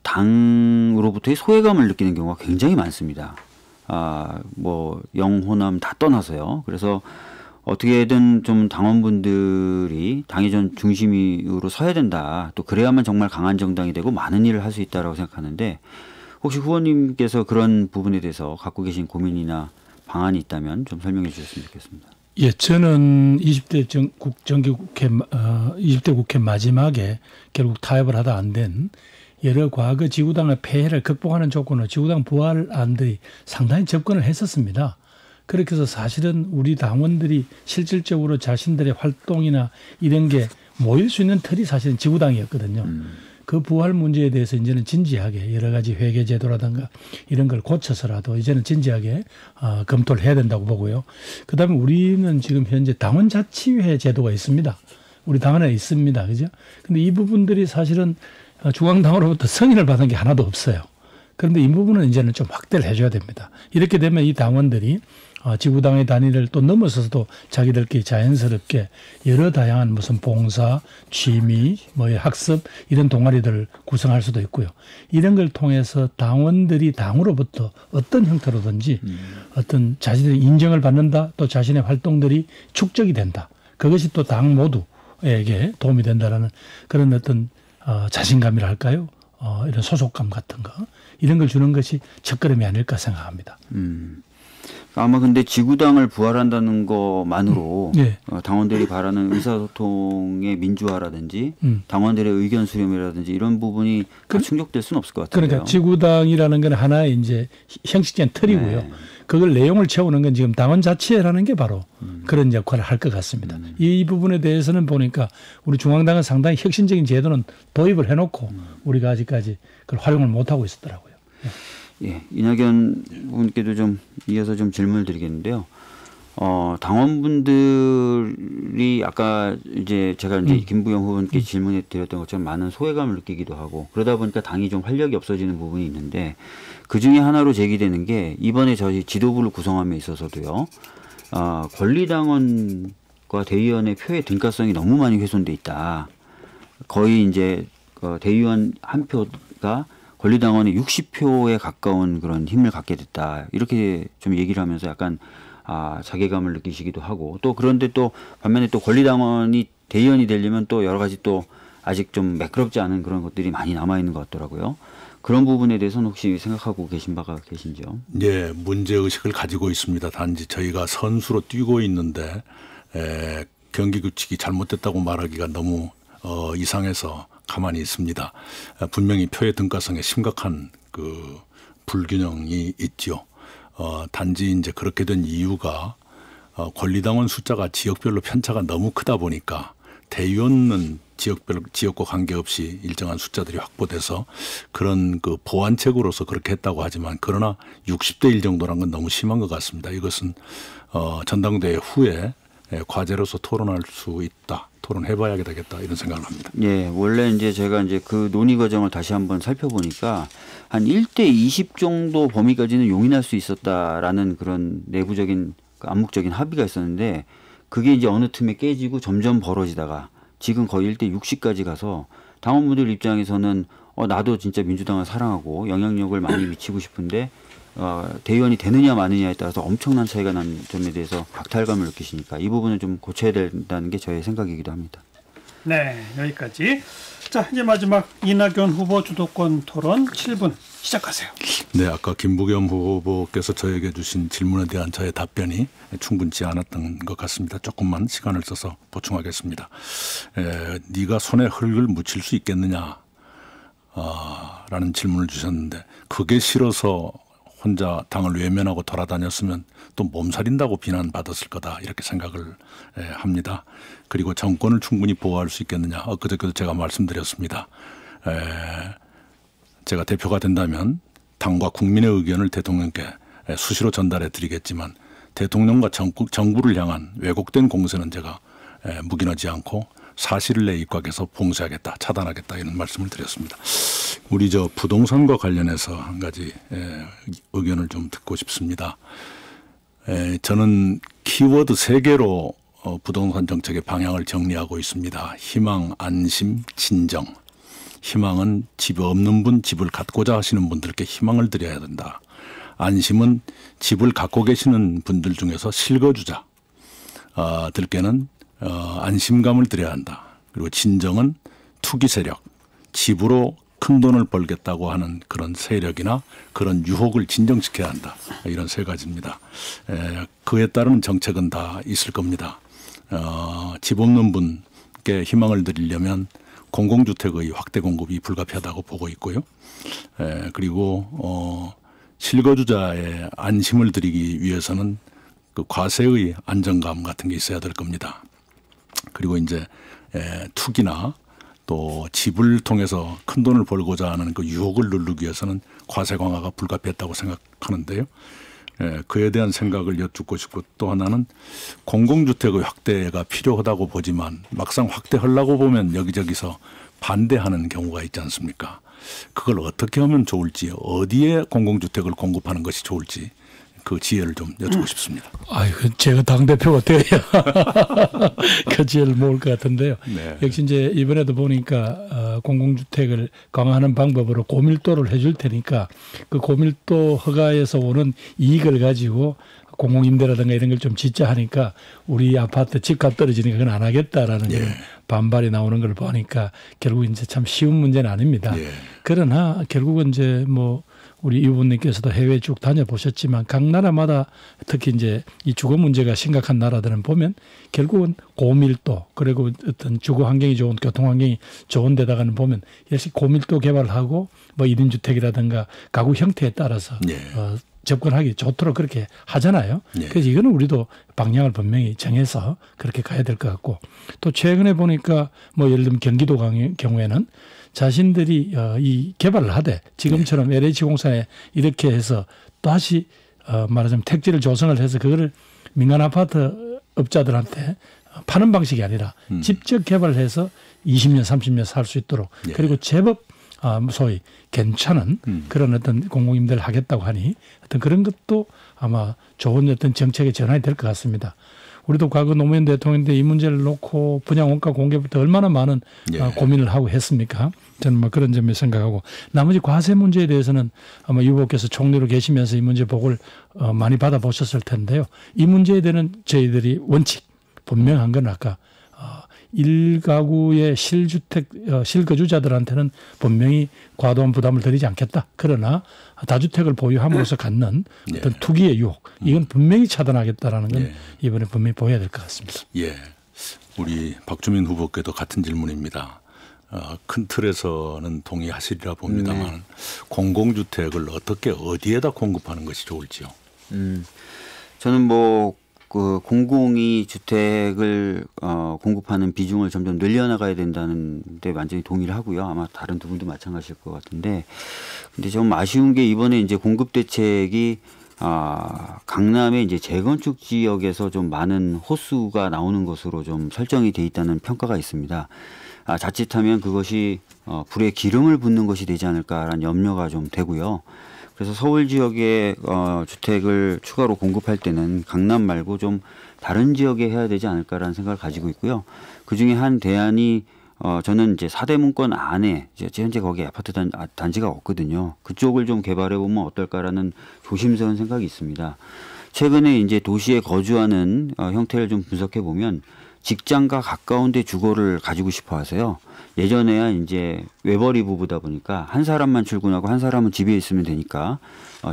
당으로부터의 소외감을 느끼는 경우가 굉장히 많습니다. 뭐 영호남 다 떠나서요. 그래서 어떻게든 좀 당원분들이 당의 전 중심으로 서야 된다. 또 그래야만 정말 강한 정당이 되고 많은 일을 할 수 있다라고 생각하는데 혹시 후보님께서 그런 부분에 대해서 갖고 계신 고민이나 방안이 있다면 좀 설명해 주셨으면 좋겠습니다. 예, 저는 20대 정기국회 20대 국회 마지막에 결국 타협을 하다 안 된 여러 과거 지구당의 폐해를 극복하는 조건으로 지구당 부활안들이 상당히 접근을 했었습니다. 그렇게 해서 사실은 우리 당원들이 실질적으로 자신들의 활동이나 이런 게 모일 수 있는 틀이 사실은 지구당이었거든요. 그 부활 문제에 대해서 이제는 진지하게 여러 가지 회계 제도라든가 이런 걸 고쳐서라도 이제는 진지하게 검토를 해야 된다고 보고요. 그다음에 우리는 지금 현재 당원자치회 제도가 있습니다. 우리 당원에 있습니다. 그죠? 근데 이 부분들이 사실은 중앙당으로부터 승인을 받은 게 하나도 없어요. 그런데 이 부분은 이제는 좀 확대를 해줘야 됩니다. 이렇게 되면 이 당원들이 지구당의 단위를 또 넘어서서도 자기들끼리 자연스럽게 여러 다양한 무슨 봉사, 취미, 뭐 학습 이런 동아리들을 구성할 수도 있고요. 이런 걸 통해서 당원들이 당으로부터 어떤 형태로든지 어떤 자신의 인정을 받는다, 또 자신의 활동들이 축적이 된다. 그것이 또 당 모두에게 도움이 된다라는 그런 어떤 자신감이라 할까요? 이런 소속감 같은 거 이런 걸 주는 것이 첫걸음이 아닐까 생각합니다. 아마 근데 지구당을 부활한다는 것만으로 네. 당원들이 바라는 의사소통의 민주화라든지 당원들의 의견 수렴이라든지 이런 부분이 다 충족될 수는 없을 것 같아요. 그러니까 지구당이라는 건 하나의 이제 형식적인 틀이고요. 네. 그걸 내용을 채우는 건 지금 당원자치회라는 게 바로 그런 역할을 할 것 같습니다. 이 부분에 대해서는 보니까 우리 중앙당은 상당히 혁신적인 제도는 도입을 해놓고 우리가 아직까지 그걸 활용을 못하고 있었더라고요. 예, 이낙연 후보님께도 좀 이어서 좀 질문을 드리겠는데요. 당원분들이 아까 이제 제가 이제 김부겸 후보님께 질문해 드렸던 것처럼 많은 소외감을 느끼기도 하고 그러다 보니까 당이 좀 활력이 없어지는 부분이 있는데 그 중에 하나로 제기되는 게 이번에 저희 지도부를 구성함에 있어서도요. 권리당원 권리당원과 대의원의 표의 등가성이 너무 많이 훼손돼 있다. 거의 이제 대의원 한 표가 권리당원의 60표에 가까운 그런 힘을 갖게 됐다. 이렇게 좀 얘기를 하면서 약간 자괴감을 느끼시기도 하고, 또 그런데 또 반면에 또 권리당원이 대의원이 되려면 또 여러 가지 또 아직 좀 매끄럽지 않은 그런 것들이 많이 남아 있는 것 같더라고요. 그런 부분에 대해서는 혹시 생각하고 계신 바가 계신지요? 예, 문제의식을 가지고 있습니다. 단지 저희가 선수로 뛰고 있는데 경기 규칙이 잘못됐다고 말하기가 너무 이상해서 가만히 있습니다. 분명히 표의 등가성에 심각한 그 불균형이 있죠. 단지 이제 그렇게 된 이유가 권리당원 숫자가 지역별로 편차가 너무 크다 보니까 대의원은 지역과 관계없이 일정한 숫자들이 확보돼서 그런 그 보완책으로서 그렇게 했다고 하지만, 그러나 60대 1 정도란 건 너무 심한 것 같습니다. 이것은 전당대회 후에 과제로서 토론할 수 있다, 토론해봐야 되겠다, 이런 생각을 합니다. 예, 원래 이제 제가 이제 그 논의 과정을 다시 한번 살펴보니까 한 1대 20 정도 범위까지는 용인할 수 있었다라는 그런 내부적인 암묵적인 합의가 있었는데, 그게 이제 어느 틈에 깨지고 점점 벌어지다가 지금 거의 1대 60까지 가서 당원분들 입장에서는 나도 진짜 민주당을 사랑하고 영향력을 많이 미치고 싶은데 대의원이 되느냐 마느냐에 따라서 엄청난 차이가 난 점에 대해서 박탈감을 느끼시니까 이 부분을 좀 고쳐야 된다는 게 저의 생각이기도 합니다. 네, 여기까지. 자, 이제 마지막 이낙연 후보 주도권 토론 7분 시작하세요. 네, 아까 김부겸 후보께서 저에게 주신 질문에 대한 저의 답변이 충분치 않았던 것 같습니다. 조금만 시간을 써서 보충하겠습니다. 네가 손에 흙을 묻힐 수 있겠느냐 라는 질문을 주셨는데, 그게 싫어서 혼자 당을 외면하고 돌아다녔으면 또 몸살인다고 비난받았을 거다, 이렇게 생각을 합니다. 그리고 정권을 충분히 보호할 수 있겠느냐, 그저께도 제가 말씀드렸습니다. 제가 대표가 된다면 당과 국민의 의견을 대통령께 수시로 전달해 드리겠지만, 대통령과 정부를 향한 왜곡된 공세는 제가 묵인하지 않고 사실을 내 입각해서 봉쇄하겠다, 차단하겠다, 이런 말씀을 드렸습니다. 우리 부동산과 관련해서 한 가지 의견을 좀 듣고 싶습니다. 저는 키워드 3개로 부동산 정책의 방향을 정리하고 있습니다. 희망, 안심, 진정. 희망은 집 없는 분, 집을 갖고자 하시는 분들께 희망을 드려야 된다. 안심은 집을 갖고 계시는 분들 중에서 실거주자 들께는 안심감을 드려야 한다. 그리고 진정은 투기 세력, 집으로 큰 돈을 벌겠다고 하는 그런 세력이나 그런 유혹을 진정시켜야 한다. 이런 3가지입니다. 그에 따른 정책은 다 있을 겁니다. 집 없는 분께 희망을 드리려면 공공주택의 확대 공급이 불가피하다고 보고 있고요. 그리고 실거주자의 안심을 드리기 위해서는 그 과세의 안정감 같은 게 있어야 될 겁니다. 그리고 이제 투기나 또 집을 통해서 큰 돈을 벌고자 하는 그 유혹을 누르기 위해서는 과세 강화가 불가피했다고 생각하는데요. 그에 대한 생각을 여쭙고 싶고, 또 하나는 공공주택의 확대가 필요하다고 보지만 막상 확대하려고 보면 여기저기서 반대하는 경우가 있지 않습니까? 그걸 어떻게 하면 좋을지, 어디에 공공주택을 공급하는 것이 좋을지 그 지혜를 좀 여쭙고 싶습니다. 아이고, 제가 당대표가 돼야 그 지혜를 모을 것 같은데요. 네. 역시 이제 이번에도 보니까 공공주택을 강화하는 방법으로 고밀도를 해줄 테니까 그 고밀도 허가에서 오는 이익을 가지고 공공임대라든가 이런 걸 좀 짓자 하니까 우리 아파트 집값 떨어지니까 그건 안 하겠다라는 그런 반발이 나오는 걸 보니까 결국 이제 참 쉬운 문제는 아닙니다. 그러나 결국은 이제 뭐 우리 이부님께서도 해외 쭉 다녀보셨지만 각 나라마다 특히 이제 이 주거 문제가 심각한 나라들은 보면 결국은 고밀도, 그리고 어떤 주거 환경이 좋은, 교통 환경이 좋은 데다가는 보면 역시 고밀도 개발을 하고 뭐 1인 주택이라든가 가구 형태에 따라서 접근하기 좋도록 그렇게 하잖아요. 그래서 이거는 우리도 방향을 분명히 정해서 그렇게 가야 될 것 같고, 또 최근에 보니까 뭐 예를 들면 경기도 경우에는 자신들이 이 개발을 하되 지금처럼 LH공사에 이렇게 해서 다시 말하자면 택지를 조성을 해서 그거를 민간 아파트 업자들한테 파는 방식이 아니라 직접 개발을 해서 20년, 30년 살 수 있도록 그리고 제법 소위 괜찮은 그런 어떤 공공임대를 하겠다고 하니 어떤 그런 것도 아마 좋은 어떤 정책의 전환이 될 것 같습니다. 우리도 과거 노무현 대통령 때 이 문제를 놓고 분양 원가 공개부터 얼마나 많은 고민을 하고 했습니까? 저는 뭐 그런 점을 생각하고 나머지 과세 문제에 대해서는 아마 유 후보께서 총리로 계시면서 이 문제 보고를 많이 받아보셨을 텐데요. 이 문제에 대한 저희들이 원칙 분명한 건 아까 1가구의 실거주자들한테는 분명히 과도한 부담을 드리지 않겠다. 그러나 다주택을 보유함으로써 갖는 어떤 투기의 유혹 이건 분명히 차단하겠다라는 건 이번에 분명히 보여야 될 것 같습니다. 예, 우리 박주민 후보께도 같은 질문입니다. 큰 틀에서는 동의하시리라 봅니다만 공공주택을 어떻게 어디에다 공급하는 것이 좋을지요? 저는 뭐 그 공공이 주택을 공급하는 비중을 점점 늘려나가야 된다는 데 완전히 동의를 하고요. 아마 다른 두 분도 마찬가지일 것 같은데, 근데 좀 아쉬운 게 이번에 이제 공급 대책이 강남의 이제 재건축 지역에서 좀 많은 호수가 나오는 것으로 좀 설정이 돼 있다는 평가가 있습니다. 자칫하면 그것이 불에 기름을 붓는 것이 되지 않을까라는 염려가 좀 되고요. 그래서 서울 지역에 주택을 추가로 공급할 때는 강남 말고 좀 다른 지역에 해야 되지 않을까라는 생각을 가지고 있고요. 그중에 한 대안이 저는 이제 사대문권 안에 이제 현재 거기 아파트 단지가 없거든요. 그쪽을 좀 개발해 보면 어떨까라는 조심스러운 생각이 있습니다. 최근에 이제 도시에 거주하는 형태를 좀 분석해 보면 직장과 가까운 데 주거를 가지고 싶어 하세요. 예전에야 이제 외벌이 부부다 보니까 한 사람만 출근하고 한 사람은 집에 있으면 되니까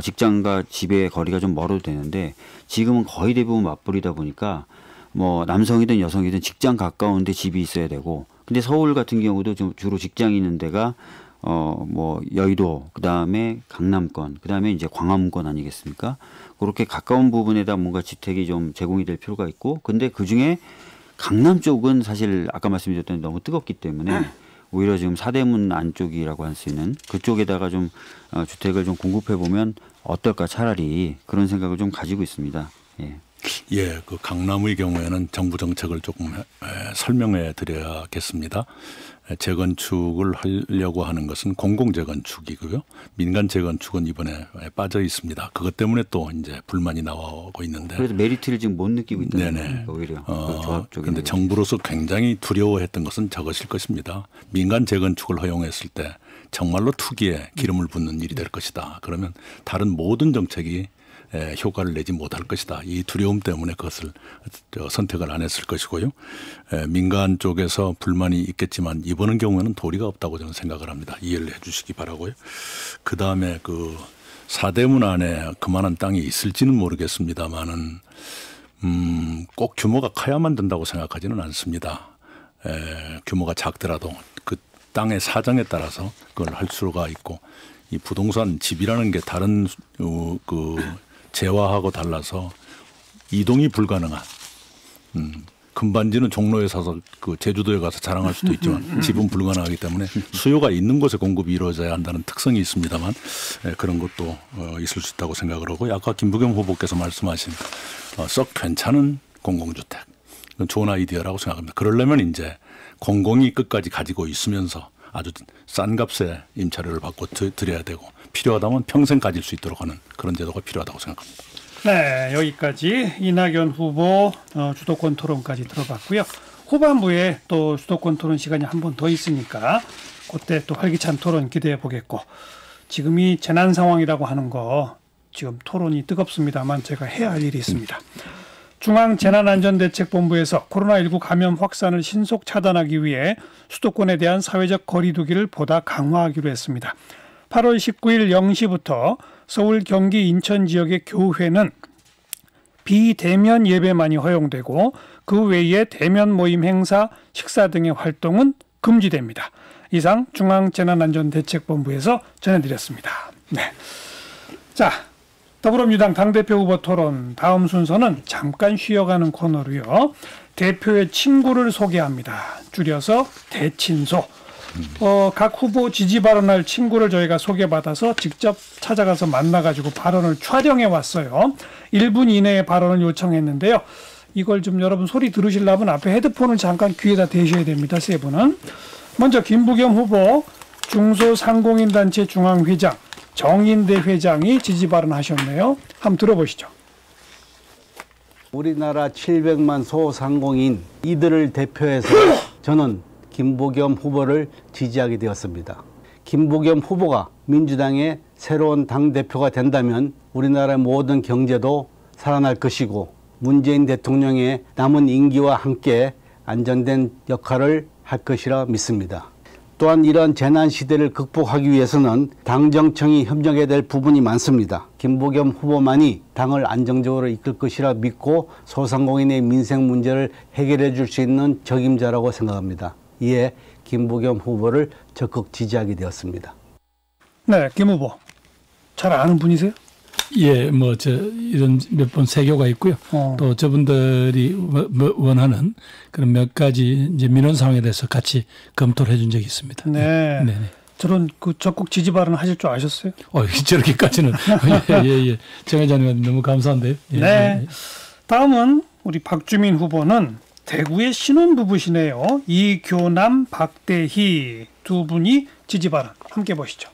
직장과 집의 거리가 좀 멀어도 되는데 지금은 거의 대부분 맞벌이다 보니까 뭐 남성이든 여성이든 직장 가까운 데 집이 있어야 되고 근데 서울 같은 경우도 좀 주로 직장이 있는 데가 뭐 여의도 그다음에 강남권 그다음에 이제 광화문권 아니겠습니까? 그렇게 가까운 부분에다 뭔가 주택이 좀 제공이 될 필요가 있고 근데 그중에 강남 쪽은 사실 아까 말씀드렸던 너무 뜨겁기 때문에 오히려 지금 사대문 안쪽이라고 할 수 있는 그쪽에다가 좀 주택을 좀 공급해 보면 어떨까 차라리 그런 생각을 좀 가지고 있습니다. 예, 그 강남의 경우에는 정부 정책을 조금 설명해 드려야겠습니다. 재건축을 하려고 하는 것은 공공 재건축이고요. 민간 재건축은 이번에 빠져 있습니다. 그것 때문에 또 이제 불만이 나오고 있는데. 그래서 메리트를 지금 못 느끼고 있다는 거예요, 오히려. 그런데 정부로서 굉장히 두려워했던 것은 저것일 것입니다. 민간 재건축을 허용했을 때 정말로 투기에 기름을 붓는 일이 될 것이다. 그러면 다른 모든 정책이 효과를 내지 못할 것이다. 이 두려움 때문에 그것을 선택을 안 했을 것이고요. 민간 쪽에서 불만이 있겠지만 이번 경우에는 도리가 없다고 저는 생각을 합니다. 이해를 해 주시기 바라고요. 그다음에 그 사대문 안에 그만한 땅이 있을지는 모르겠습니다만은 꼭 규모가 커야만 된다고 생각하지는 않습니다. 규모가 작더라도 그 땅의 사정에 따라서 그걸 할 수가 있고 이 부동산 집이라는 게 다른 재화하고 달라서 이동이 불가능한 금반지는 종로에 사서 그 제주도에 가서 자랑할 수도 있지만 집은 불가능하기 때문에 수요가 있는 곳에 공급이 이루어져야 한다는 특성이 있습니다만 그런 것도 있을 수 있다고 생각을 하고 아까 김부겸 후보께서 말씀하신 썩 괜찮은 공공주택 그건 좋은 아이디어라고 생각합니다. 그러려면 이제 공공이 끝까지 가지고 있으면서 아주 싼 값에 임차료를 받고 드려야 되고 필요하다면 평생 가질 수 있도록 하는 그런 제도가 필요하다고 생각합니다. 네, 여기까지 이낙연 후보 주도권 토론까지 들어봤고요. 후반부에 또 주도권 토론 시간이 한 번 더 있으니까 그때 또 활기찬 토론 기대해 보겠고 지금이 재난 상황이라고 하는 거 지금 토론이 뜨겁습니다만 제가 해야 할 일이 있습니다. 중앙재난안전대책본부에서 코로나19 감염 확산을 신속 차단하기 위해 수도권에 대한 사회적 거리 두기를 보다 강화하기로 했습니다. 8월 19일 0시부터 서울, 경기, 인천 지역의 교회는 비대면 예배만이 허용되고 그 외에 대면 모임 행사, 식사 등의 활동은 금지됩니다. 이상 중앙재난안전대책본부에서 전해드렸습니다. 네. 자, 더불어민주당 당대표 후보 토론 다음 순서는 잠깐 쉬어가는 코너로요. 대표의 친구를 소개합니다. 줄여서 대친소. 각 후보 지지 발언할 친구를 저희가 소개받아서 직접 찾아가서 만나가지고 발언을 촬영해 왔어요. 1분 이내의 발언을 요청했는데요. 이걸 좀 여러분 소리 들으시려면 앞에 헤드폰을 잠깐 귀에다 대셔야 됩니다. 세 분은. 먼저 김부겸 후보 중소상공인단체 중앙회장 정인대 회장이 지지 발언하셨네요. 한번 들어보시죠. 우리나라 700만 소상공인 이들을 대표해서 저는 김부겸 후보를 지지하게 되었습니다. 김부겸 후보가 민주당의 새로운 당대표가 된다면 우리나라의 모든 경제도 살아날 것이고 문재인 대통령의 남은 임기와 함께 안정된 역할을 할 것이라 믿습니다. 또한 이런 재난 시대를 극복하기 위해서는 당정청이 협력해야 될 부분이 많습니다. 김부겸 후보만이 당을 안정적으로 이끌 것이라 믿고 소상공인의 민생 문제를 해결해 줄 수 있는 적임자라고 생각합니다. 이에 김부겸 후보를 적극 지지하게 되었습니다. 네, 김 후보. 잘 아는 분이세요? 예, 이런 몇 번 세교가 있고요. 또 저분들이 원하는 그런 몇 가지 이제 민원 사항에 대해서 같이 검토를 해준 적이 있습니다. 네. 네네. 저런 적극 지지 발언 하실 줄 아셨어요? 저렇게까지는. 예. 정 회장님 너무 감사한데요. 예, 네. 예. 다음은 우리 박주민 후보는 대구의 신혼부부시네요. 이교남, 박대희 두 분이 지지 발언 함께 보시죠.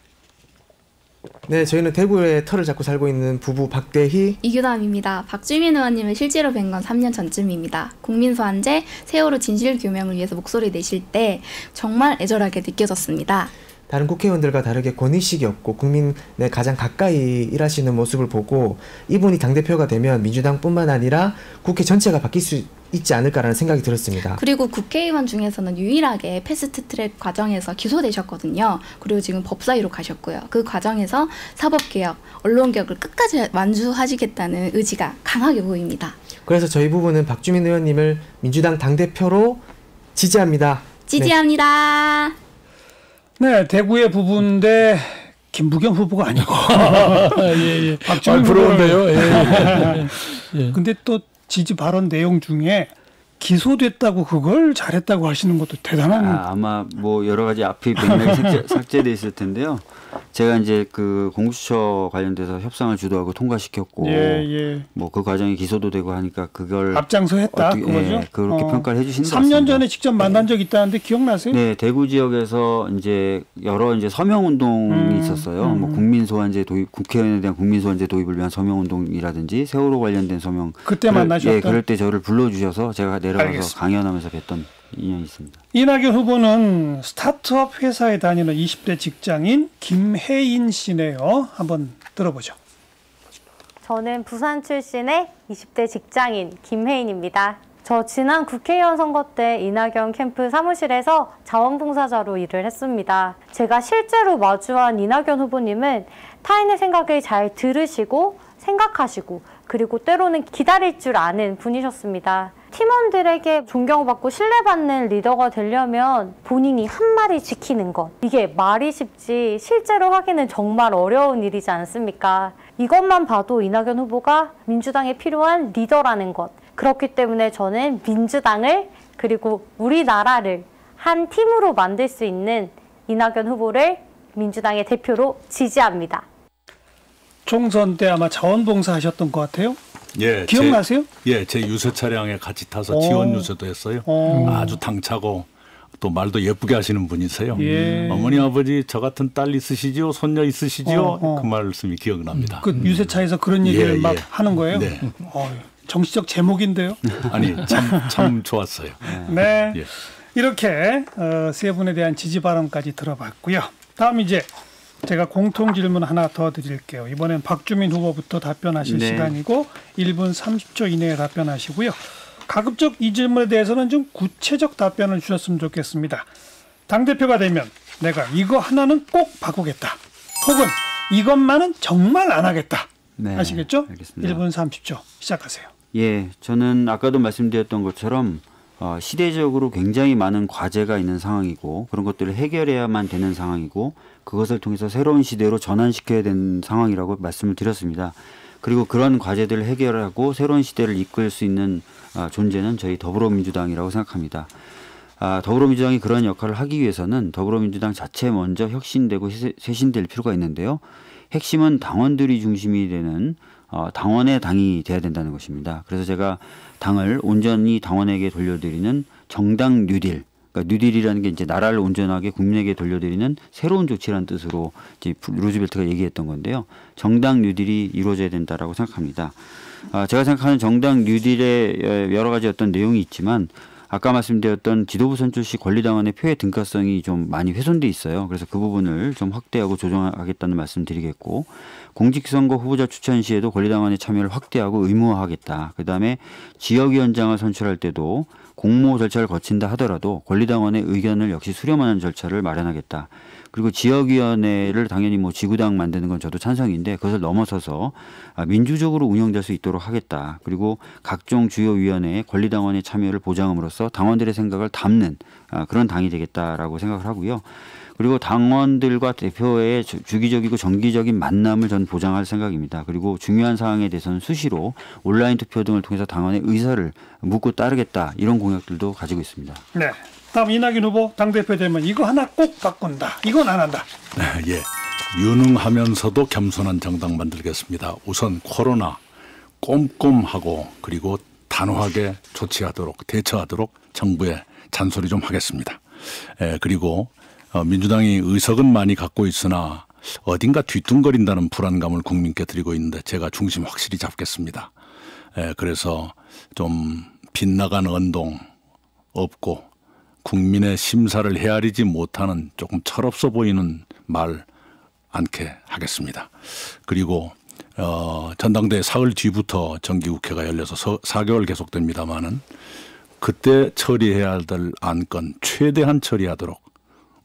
네, 저희는 대구에 터를 잡고 살고 있는 부부 박대희, 이교남입니다. 박주민 의원님을 실제로 뵌 건 3년 전쯤입니다. 국민소환제 세월호 진실규명을 위해서 목소리 내실 때 정말 애절하게 느껴졌습니다. 다른 국회의원들과 다르게 권위식이 없고 국민의 가장 가까이 일하시는 모습을 보고 이분이 당대표가 되면 민주당뿐만 아니라 국회 전체가 바뀔 수 있지 않을까라는 생각이 들었습니다. 그리고 국회의원 중에서는 유일하게 패스트트랙 과정에서 기소되셨거든요. 그리고 지금 법사위로 가셨고요. 그 과정에서 사법개혁, 언론개혁을 끝까지 완수하시겠다는 의지가 강하게 보입니다. 그래서 저희 부부는 박주민 의원님을 민주당 당대표로 지지합니다. 지지합니다. 네, 대구의 부부인데 김부겸 후보가 아니고 예. 박주민 부러운데요. 예. 근데 또 지지 발언 내용 중에 기소됐다고 그걸 잘했다고 하시는 것도 대단한. 아마 여러 가지 앞이 맥락이 삭제돼 있을 텐데요. 제가 이제 그 공수처 관련돼서 협상을 주도하고 통과시켰고, 그 과정이 기소도 되고 하니까 그걸 앞장서 했다 그거죠. 그렇게 평가를 해주시는 것 3년 같습니다. 전에 직접 만난 적 있다는데 기억나세요? 네, 대구 지역에서 이제 여러 서명 운동이 있었어요. 국민소환제 도입, 국회의원에 대한 국민소환제 도입을 위한 서명 운동이라든지 세월호 관련된 서명. 그때 만나셨던. 예, 그럴 때 저를 불러주셔서 제가 내려가서 알겠습니다. 강연하면서 뵀던 인연이 있습니다. 이낙연 후보는 스타트업 회사에 다니는 20대 직장인 김혜인 씨네요. 한번 들어보죠. 저는 부산 출신의 20대 직장인 김혜인입니다. 저 지난 국회의원 선거 때 이낙연 캠프 사무실에서 자원봉사자로 일을 했습니다. 제가 실제로 마주한 이낙연 후보님은 타인의 생각을 잘 들으시고 생각하시고 그리고 때로는 기다릴 줄 아는 분이셨습니다. 팀원들에게 존경받고 신뢰받는 리더가 되려면 본인이 한 말을 지키는 것. 이게 말이 쉽지 실제로 하기는 정말 어려운 일이지 않습니까? 이것만 봐도 이낙연 후보가 민주당에 필요한 리더라는 것. 그렇기 때문에 저는 민주당을 그리고 우리나라를 한 팀으로 만들 수 있는 이낙연 후보를 민주당의 대표로 지지합니다. 총선 때 아마 자원봉사 하셨던 것 같아요. 예, 기억나세요? 제 유세 차량에 같이 타서 지원 유세도 했어요. 아주 당차고 또 말도 예쁘게 하시는 분이세요. 어머니 아버지 저 같은 딸 있으시죠? 손녀 있으시죠? 그 말씀이 기억납니다. 그 유세차에서 그런 얘기를 막 하는 거예요? 네. 정치적 제목인데요. 아니 참 좋았어요. 네. 예. 이렇게 세 분에 대한 지지 발언까지 들어봤고요. 다음 이제 제가 공통 질문 하나 더 드릴게요. 이번엔 박주민 후보부터 답변하실 시간이고 1분 30초 이내에 답변하시고요. 가급적 이 질문에 대해서는 좀 구체적 답변을 주셨으면 좋겠습니다. 당대표가 되면 내가 이거 하나는 꼭 바꾸겠다. 혹은 이것만은 정말 안 하겠다. 네, 아시겠죠? 알겠습니다. 1분 30초 시작하세요. 예, 저는 아까도 말씀드렸던 것처럼 시대적으로 굉장히 많은 과제가 있는 상황이고 그런 것들을 해결해야만 되는 상황이고 그것을 통해서 새로운 시대로 전환시켜야 되는 상황이라고 말씀을 드렸습니다. 그리고 그런 과제들을 해결하고 새로운 시대를 이끌 수 있는 존재는 저희 더불어민주당이라고 생각합니다. 더불어민주당이 그런 역할을 하기 위해서는 더불어민주당 자체 먼저 혁신되고 쇄신될 필요가 있는데요. 핵심은 당원들이 중심이 되는 당원의 당이 돼야 된다는 것입니다. 그래서 제가 당을 온전히 당원에게 돌려드리는 정당 뉴딜, 그러니까 뉴딜이라는 게 이제 나라를 온전하게 국민에게 돌려드리는 새로운 조치라는 뜻으로 이제 루즈벨트가 얘기했던 건데요. 정당 뉴딜이 이루어져야 된다라고 생각합니다. 제가 생각하는 정당 뉴딜에 여러 가지 어떤 내용이 있지만 아까 말씀드렸던 지도부 선출 시 권리당원의 표의 등가성이 좀 많이 훼손돼 있어요. 그래서 그 부분을 좀 확대하고 조정하겠다는 말씀 드리겠고, 공직선거 후보자 추천 시에도 권리당원의 참여를 확대하고 의무화하겠다. 그다음에 지역위원장을 선출할 때도 공모 절차를 거친다 하더라도 권리당원의 의견을 역시 수렴하는 절차를 마련하겠다. 그리고 지역위원회를 당연히 뭐 지구당 만드는 건 저도 찬성인데 그것을 넘어서서 민주적으로 운영될 수 있도록 하겠다. 그리고 각종 주요 위원회에 권리당원의 참여를 보장함으로써 당원들의 생각을 담는 그런 당이 되겠다라고 생각을 하고요. 그리고 당원들과 대표의 주기적이고 정기적인 만남을 전 보장할 생각입니다. 그리고 중요한 사항에 대해서는 수시로 온라인 투표 등을 통해서 당원의 의사를 묻고 따르겠다. 이런 공약들도 가지고 있습니다. 네. 다음 이낙연 후보 당대표 되면 이거 하나 꼭 바꾼다. 이건 안 한다. 예. 유능하면서도 겸손한 정당 만들겠습니다. 우선 코로나 꼼꼼하고 그리고 단호하게 조치하도록 대처하도록 정부에 잔소리 좀 하겠습니다. 그리고 민주당이 의석은 많이 갖고 있으나 어딘가 뒤뚱거린다는 불안감을 국민께 드리고 있는데 제가 중심 확실히 잡겠습니다. 그래서 좀 빗나간 언동 없고 국민의 심사를 헤아리지 못하는 조금 철없어 보이는 말 않게 하겠습니다. 그리고 전당대회 사흘 뒤부터 정기국회가 열려서 4개월 계속됩니다마는 그때 처리해야 될 안건 최대한 처리하도록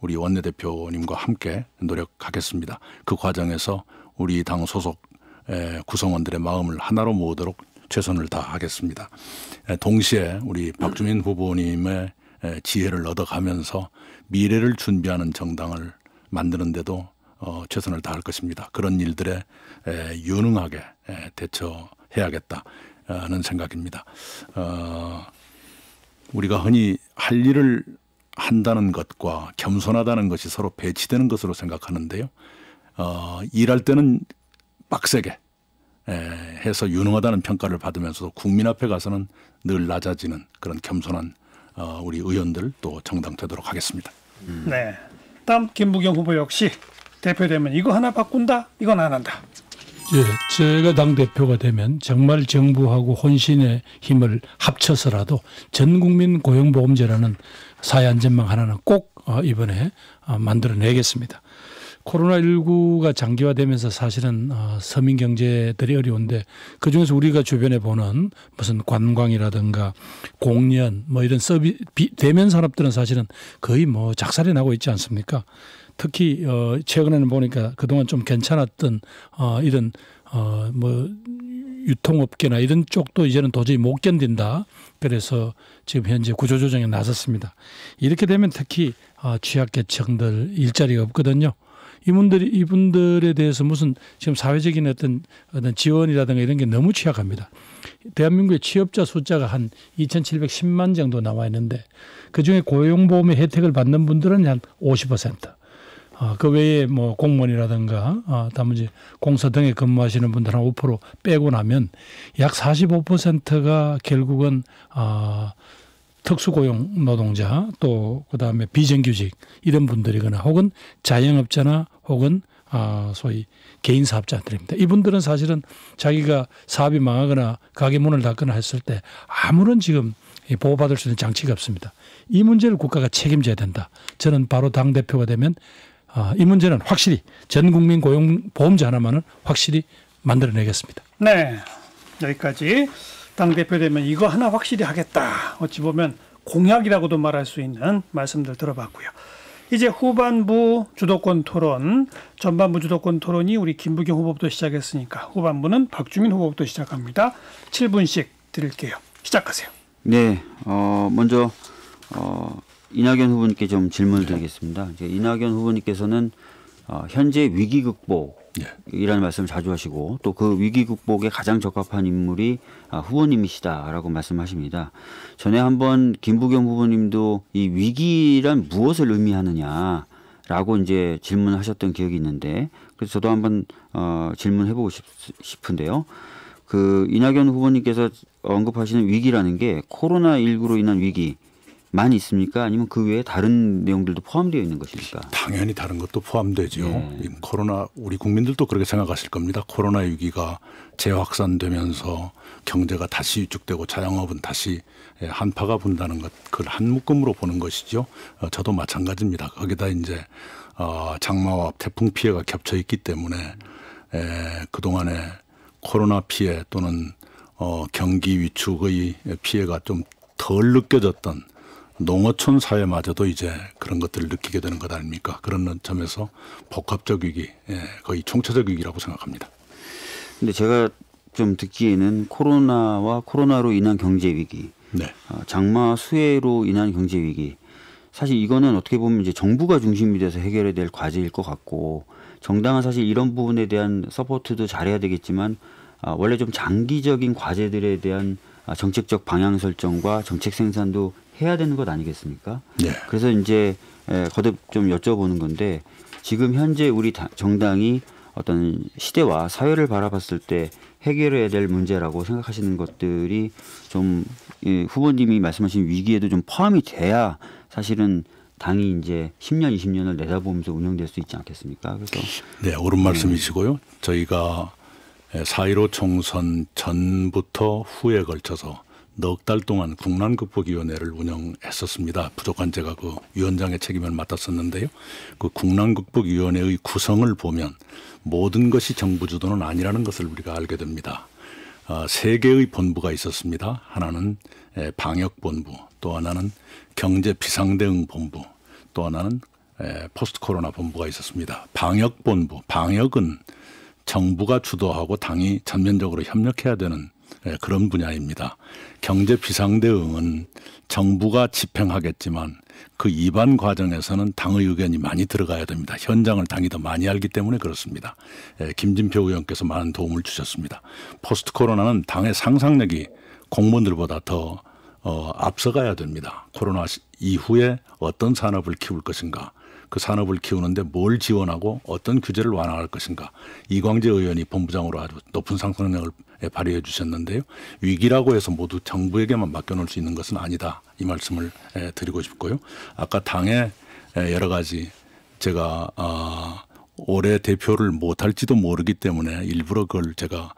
우리 원내대표님과 함께 노력하겠습니다. 그 과정에서 우리 당 소속 구성원들의 마음을 하나로 모으도록 최선을 다하겠습니다. 동시에 우리 박주민 후보님의 지혜를 얻어가면서 미래를 준비하는 정당을 만드는 데도 최선을 다할 것입니다. 그런 일들에 유능하게 대처해야겠다는 생각입니다. 우리가 흔히 할 일을 한다는 것과 겸손하다는 것이 서로 배치되는 것으로 생각하는데요. 일할 때는 빡세게 해서 유능하다는 평가를 받으면서도 국민 앞에 가서는 늘 낮아지는 그런 겸손한 우리 의원들 또 정당 되도록 하겠습니다. 네. 다음 김부겸 후보 역시 대표되면 이거 하나 바꾼다? 이건 안 한다. 예, 제가 당대표가 되면 정말 정부하고 혼신의 힘을 합쳐서라도 전국민 고용보험제라는 사회안전망 하나는 꼭 이번에 만들어내겠습니다. 코로나19가 장기화되면서 사실은 서민 경제들이 어려운데 그중에서 우리가 주변에 보는 무슨 관광이라든가 공연 뭐 이런 대면 산업들은 사실은 거의 뭐 작살이 나고 있지 않습니까? 특히 최근에는 보니까 그동안 좀 괜찮았던 이런 뭐 유통업계나 이런 쪽도 이제는 도저히 못 견딘다. 그래서 지금 현재 구조조정에 나섰습니다. 이렇게 되면 특히 취약계층들 일자리가 없거든요. 이분들에 대해서 무슨 지금 사회적인 어떤 지원이라든가 이런 게 너무 취약합니다. 대한민국의 취업자 숫자가 한 2,710만 정도 나와 있는데 그중에 고용보험의 혜택을 받는 분들은 한 50%. 그 외에 뭐 공무원이라든가 단지 공사 등에 근무하시는 분들 한 5% 빼고 나면 약 45%가 결국은 특수고용 노동자 또 그다음에 비정규직 이런 분들이거나 혹은 자영업자나 혹은 소위 개인 사업자들입니다. 이분들은 사실은 자기가 사업이 망하거나 가게 문을 닫거나 했을 때 아무런 지금 보호받을 수 있는 장치가 없습니다. 이 문제를 국가가 책임져야 된다. 저는 바로 당대표가 되면 이 문제는 확실히 전국민 고용보험제 하나만은 확실히 만들어내겠습니다. 네, 여기까지 당대표 되면 이거 하나 확실히 하겠다. 어찌 보면 공약이라고도 말할 수 있는 말씀들 들어봤고요. 이제 후반부 주도권 토론, 전반부 주도권 토론이 우리 김부겸 후보부터 시작했으니까 후반부는 박주민 후보부터 시작합니다. 7분씩 드릴게요. 시작하세요. 네, 먼저 이낙연 후보님께 좀 질문을 드리겠습니다. 이제 이낙연 후보님께서는 현재 위기 극복이라는 말씀을 자주 하시고 또 그 위기 극복에 가장 적합한 인물이 후보님이시다라고 말씀하십니다. 전에 한번 김부겸 후보님도 이 위기란 무엇을 의미하느냐라고 이제 질문하셨던 기억이 있는데 그래서 저도 한번 질문해보고 싶은데요. 그 이낙연 후보님께서 언급하시는 위기라는 게 코로나19로 인한 위기 만 있습니까? 아니면 그 외에 다른 내용들도 포함되어 있는 것입니까? 당연히 다른 것도 포함되죠. 코로나 우리 국민들도 그렇게 생각하실 겁니다. 코로나 위기가 재확산되면서 경제가 다시 위축되고 자영업은 다시 한파가 분다는 것, 그걸 한 묶음으로 보는 것이죠. 저도 마찬가지입니다. 거기다 이제 장마와 태풍 피해가 겹쳐 있기 때문에 그동안에 코로나 피해 또는 경기 위축의 피해가 좀 덜 느껴졌던 농어촌 사회마저도 이제 그런 것들을 느끼게 되는 것 아닙니까? 그런 점에서 복합적 위기, 거의 총체적 위기라고 생각합니다. 근데 제가 좀 듣기에는 코로나와 코로나로 인한 경제 위기, 네. 장마 수해로 인한 경제 위기, 사실 이거는 어떻게 보면 이제 정부가 중심이 돼서 해결해야 될 과제일 것 같고, 정당은 사실 이런 부분에 대한 서포트도 잘해야 되겠지만 원래 좀 장기적인 과제들에 대한 정책적 방향 설정과 정책 생산도 해야 되는 것 아니겠습니까? 네. 그래서 이제 거듭 좀 여쭤보는 건데, 지금 현재 우리 정당이 어떤 시대와 사회를 바라봤을 때 해결해야 될 문제라고 생각하시는 것들이 좀 후보님이 말씀하신 위기에도 좀 포함이 돼야 사실은 당이 이제 10년, 20년을 내다보면서 운영될 수 있지 않겠습니까? 그래서 네, 옳은 말씀이시고요. 저희가 4.15 총선 전부터 후에 걸쳐서 넉 달 동안 국난극복위원회를 운영했었습니다. 부족한 제가 그 위원장의 책임을 맡았었는데요. 그 국난극복위원회의 구성을 보면 모든 것이 정부 주도는 아니라는 것을 우리가 알게 됩니다. 3개의 본부가 있었습니다. 하나는 방역본부, 또 하나는 경제비상대응본부, 또 하나는 포스트 코로나 본부가 있었습니다. 방역본부, 방역은 정부가 주도하고 당이 전면적으로 협력해야 되는 그런 분야입니다. 경제비상대응은 정부가 집행하겠지만 그 입안 과정에서는 당의 의견이 많이 들어가야 됩니다. 현장을 당이 더 많이 알기 때문에 그렇습니다. 김진표 의원께서 많은 도움을 주셨습니다. 포스트 코로나는 당의 상상력이 공무원들보다 더 앞서가야 됩니다. 코로나 이후에 어떤 산업을 키울 것인가, 그 산업을 키우는데 뭘 지원하고 어떤 규제를 완화할 것인가. 이광재 의원이 본부장으로 아주 높은 상상력을 발휘해 주셨는데요. 위기라고 해서 모두 정부에게만 맡겨놓을 수 있는 것은 아니다. 이 말씀을 드리고 싶고요. 아까 당의 여러 가지 제가 올해 대표를 못할지도 모르기 때문에 일부러 그걸 제가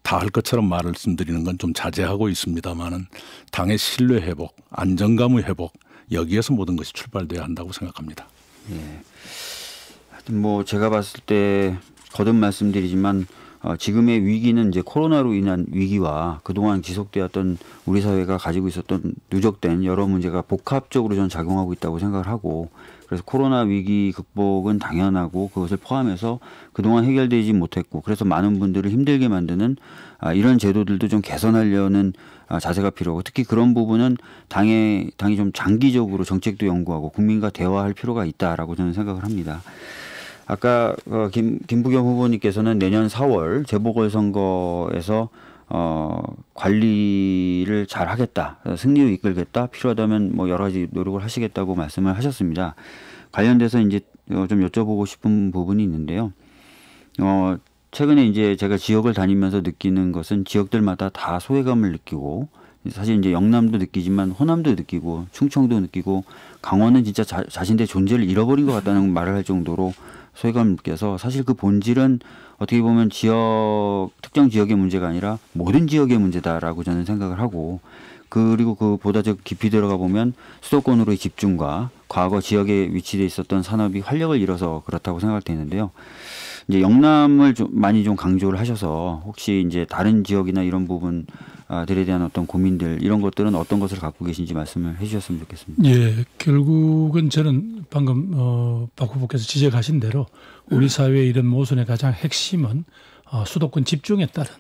다 할 것처럼 말씀드리는 건 좀 자제하고 있습니다만은 당의 신뢰 회복, 안정감의 회복, 여기에서 모든 것이 출발돼야 한다고 생각합니다. 예. 하여튼 뭐 제가 봤을 때 거듭 말씀드리지만 지금의 위기는 이제 코로나로 인한 위기와 그동안 지속되었던 우리 사회가 가지고 있었던 누적된 여러 문제가 복합적으로 저는 작용하고 있다고 생각을 하고, 그래서 코로나 위기 극복은 당연하고 그것을 포함해서 그동안 해결되지 못했고 그래서 많은 분들을 힘들게 만드는 이런 제도들도 좀 개선하려는 자세가 필요하고, 특히 그런 부분은 당이 좀 장기적으로 정책도 연구하고 국민과 대화할 필요가 있다라고 저는 생각을 합니다. 아까 김부겸 후보님께서는 내년 4월 재보궐선거에서 관리를 잘 하겠다, 승리를 이끌겠다, 필요하다면 뭐 여러 가지 노력을 하시겠다고 말씀을 하셨습니다. 관련돼서 이제 좀 여쭤보고 싶은 부분이 있는데요. 최근에 이제 제가 지역을 다니면서 느끼는 것은 지역들마다 다 소외감을 느끼고, 사실 이제 영남도 느끼지만 호남도 느끼고 충청도 느끼고 강원은 진짜 자신의 존재를 잃어버린 것 같다는 말을 할 정도로 소외감을 느껴서, 사실 그 본질은 어떻게 보면 특정 지역의 문제가 아니라 모든 지역의 문제다라고 저는 생각을 하고, 그리고 그보다 더 깊이 들어가 보면 수도권으로의 집중과 과거 지역에 위치돼 있었던 산업이 활력을 잃어서 그렇다고 생각되는데요. 이제 영남을 많이 강조를 하셔서 혹시 이제 다른 지역이나 이런 부분들에 대한 어떤 고민들, 이런 것들은 어떤 것을 갖고 계신지 말씀을 해주셨으면 좋겠습니다. 예, 결국은 저는 방금 박 후보께서 지적하신 대로 우리 사회의 이런 모순의 가장 핵심은 수도권 집중에 따른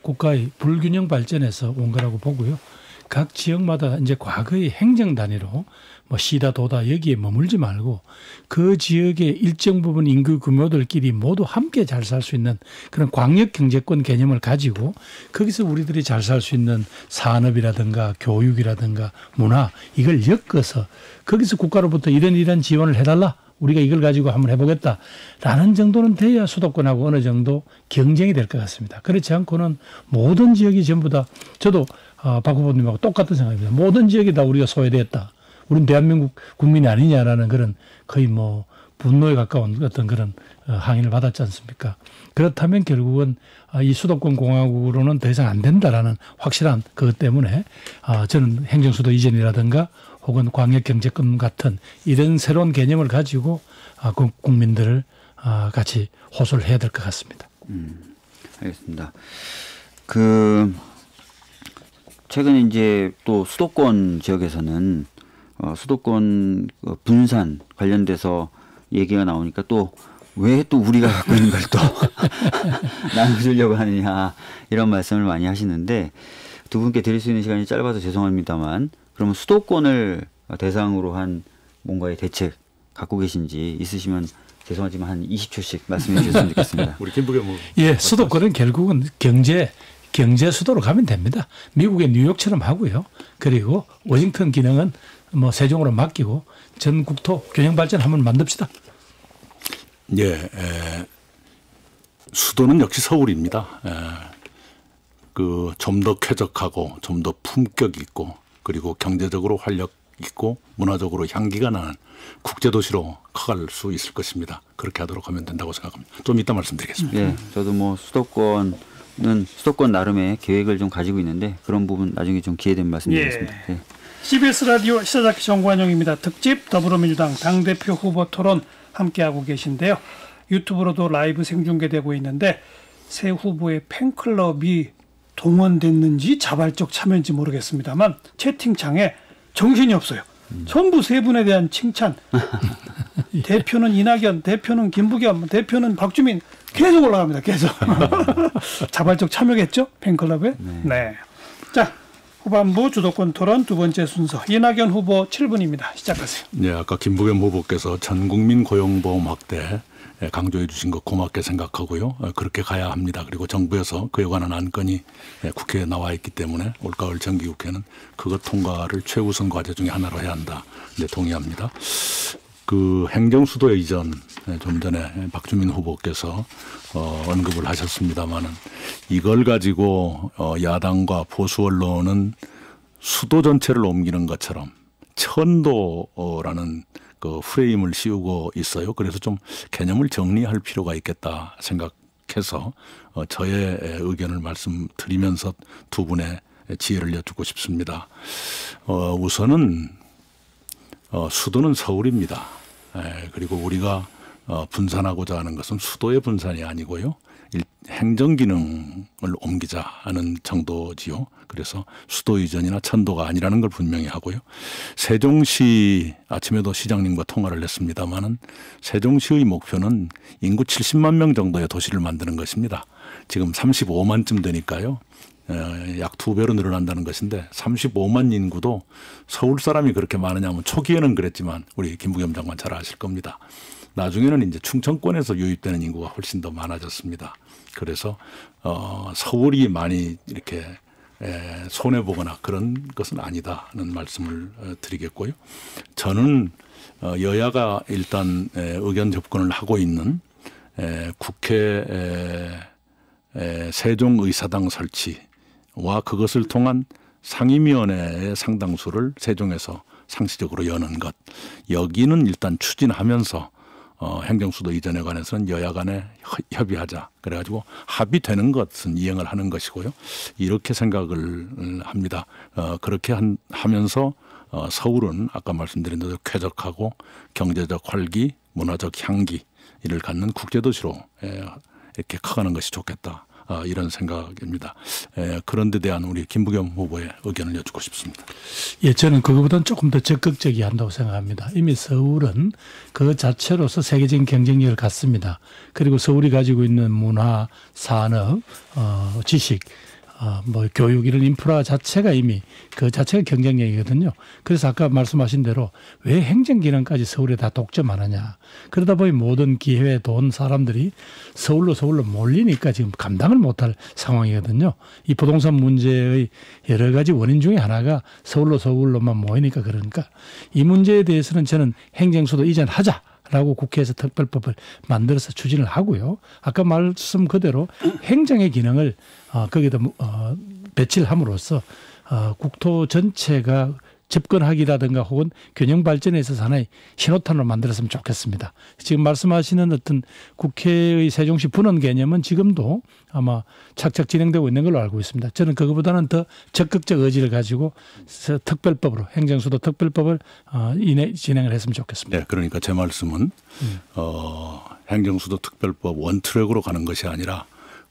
국가의 불균형 발전에서 온 거라고 보고요. 각 지역마다 이제 과거의 행정 단위로 뭐 시다 도다 여기에 머물지 말고 그 지역의 일정 부분 인구 규모들끼리 모두 함께 잘 살 수 있는 그런 광역 경제권 개념을 가지고 거기서 우리들이 잘 살 수 있는 산업이라든가 교육이라든가 문화, 이걸 엮어서 거기서 국가로부터 이런 지원을 해달라 우리가 이걸 가지고 한번 해보겠다라는 정도는 돼야 수도권하고 어느 정도 경쟁이 될 것 같습니다. 그렇지 않고는 모든 지역이 전부 다 저도 박 후보님하고 똑같은 생각입니다. 모든 지역이 다 우리가 소외됐다. 우리는 대한민국 국민이 아니냐라는 그런 거의 뭐 분노에 가까운 어떤 그런 항의를 받았지 않습니까? 그렇다면 결국은 이 수도권 공화국으로는 더 이상 안 된다라는 확실한 그것 때문에 저는 행정수도 이전이라든가 혹은 광역경제권 같은 이런 새로운 개념을 가지고 국민들을 같이 호소를 해야 될 것 같습니다. 알겠습니다. 최근에 이제 또 수도권 지역에서는 수도권 분산 관련돼서 얘기가 나오니까 또 왜 또 우리가 갖고 있는 걸 또 나눠주려고 하느냐 이런 말씀을 많이 하시는데 두 분께 드릴 수 있는 시간이 짧아서 죄송합니다만 그러면 수도권을 대상으로 한 뭔가의 대책 갖고 계신지 있으시면 죄송하지만 한 20초씩 말씀해 주셨으면 좋겠습니다. 우리 김부겸 뭐 예, 수도권은 결국은 경제 수도로 가면 됩니다. 미국의 뉴욕처럼 하고요. 그리고 워싱턴 기능은 뭐 세종으로 맡기고 전 국토 균형 발전 한번 만듭시다. 예, 수도는 역시 서울입니다. 좀 더 쾌적하고 좀 더 품격 있고 그리고 경제적으로 활력 있고 문화적으로 향기가 나는 국제도시로 커갈 수 있을 것입니다. 그렇게 하도록 하면 된다고 생각합니다. 좀 이따 말씀드리겠습니다. 예, 저도 뭐 수도권 나름의 계획을 좀 가지고 있는데 그런 부분 나중에 좀 기회되면 말씀드리겠습니다. 예. CBS 라디오 시사자키 정관용입니다. 특집 더불어민주당 당대표 후보 토론 함께하고 계신데요. 유튜브로도 라이브 생중계되고 있는데 새 후보의 팬클럽이 동원됐는지 자발적 참여인지 모르겠습니다만 채팅창에 정신이 없어요. 전부 세 분에 대한 칭찬. 대표는 이낙연, 대표는 김부겸, 대표는 박주민 계속 올라갑니다. 계속. 자발적 참여겠죠? 팬클럽에. 네. 자, 후반부 주도권 토론 두 번째 순서 이낙연 후보 7분입니다. 시작하세요. 네, 아까 김부겸 후보께서 전국민 고용보험 확대 강조해 주신 거 고맙게 생각하고요. 그렇게 가야 합니다. 그리고 정부에서 그에 관한 안건이 국회에 나와 있기 때문에 올가을 정기국회는 그것 통과를 최우선 과제 중에 하나로 해야 한다. 네, 동의합니다. 행정수도 이전 좀 전에 박주민 후보께서 언급을 하셨습니다마는 이걸 가지고 야당과 보수 언론은 수도 전체를 옮기는 것처럼 천도라는 그 프레임을 씌우고 있어요. 그래서 좀 개념을 정리할 필요가 있겠다 생각해서 저의 의견을 말씀드리면서 두 분의 지혜를 여쭙고 싶습니다. 우선은 수도는 서울입니다. 그리고 우리가 분산하고자 하는 것은 수도의 분산이 아니고요. 행정기능을 옮기자 하는 정도지요. 그래서 수도 이전이나 천도가 아니라는 걸 분명히 하고요. 세종시 아침에도 시장님과 통화를 했습니다마는 세종시의 목표는 인구 70만 명 정도의 도시를 만드는 것입니다. 지금 35만쯤 되니까요. 약 2배로 늘어난다는 것인데 35만 인구도 서울 사람이 그렇게 많으냐면 초기에는 그랬지만 우리 김부겸 장관 잘 아실 겁니다. 나중에는 이제 충청권에서 유입되는 인구가 훨씬 더 많아졌습니다. 그래서 서울이 많이 이렇게 손해보거나 그런 것은 아니다는 말씀을 드리겠고요. 저는 여야가 일단 의견 접근을 하고 있는 국회 세종의사당 설치와 그것을 통한 상임위원회의 상당수를 세종에서 상시적으로 여는 것. 여기는 일단 추진하면서 행정수도 이전에 관해서는 여야 간에 협의하자. 그래가지고 합의되는 것은 이행을 하는 것이고요. 이렇게 생각을 합니다. 그렇게 하면서 서울은 아까 말씀드린 대로 쾌적하고 경제적 활기, 문화적 향기 이를 갖는 국제도시로 이렇게 커가는 것이 좋겠다. 이런 생각입니다. 그런 데 대한 우리 김부겸 후보의 의견을 여쭙고 싶습니다. 예, 저는 그거보다는 조금 더 적극적이 한다고 생각합니다. 이미 서울은 그 자체로서 세계적인 경쟁력을 갖습니다. 그리고 서울이 가지고 있는 문화, 산업, 지식, 교육 이런 인프라 자체가 이미 그 자체가 경쟁력이거든요. 그래서 아까 말씀하신 대로 왜 행정기능까지 서울에 다 독점하느냐. 그러다 보니 모든 기회, 돈, 사람들이 서울로 몰리니까 지금 감당을 못할 상황이거든요. 이 부동산 문제의 여러 가지 원인 중에 하나가 서울로만 모이니까 그러니까 이 문제에 대해서는 저는 행정수도 이전하자. 라고 국회에서 특별법을 만들어서 추진을 하고요. 아까 말씀 그대로 행정의 기능을 거기다 배치를 함으로써 국토 전체가 접근하기라든가 혹은 균형 발전에 있어서 하나의 신호탄으로 만들었으면 좋겠습니다. 지금 말씀하시는 어떤 국회의 세종시 분원 개념은 지금도 아마 착착 진행되고 있는 걸로 알고 있습니다. 저는 그것보다는 더 적극적 의지를 가지고 특별법으로 행정수도 특별법을 진행을 했으면 좋겠습니다. 네, 그러니까 제 말씀은 행정수도 특별법 원트랙으로 가는 것이 아니라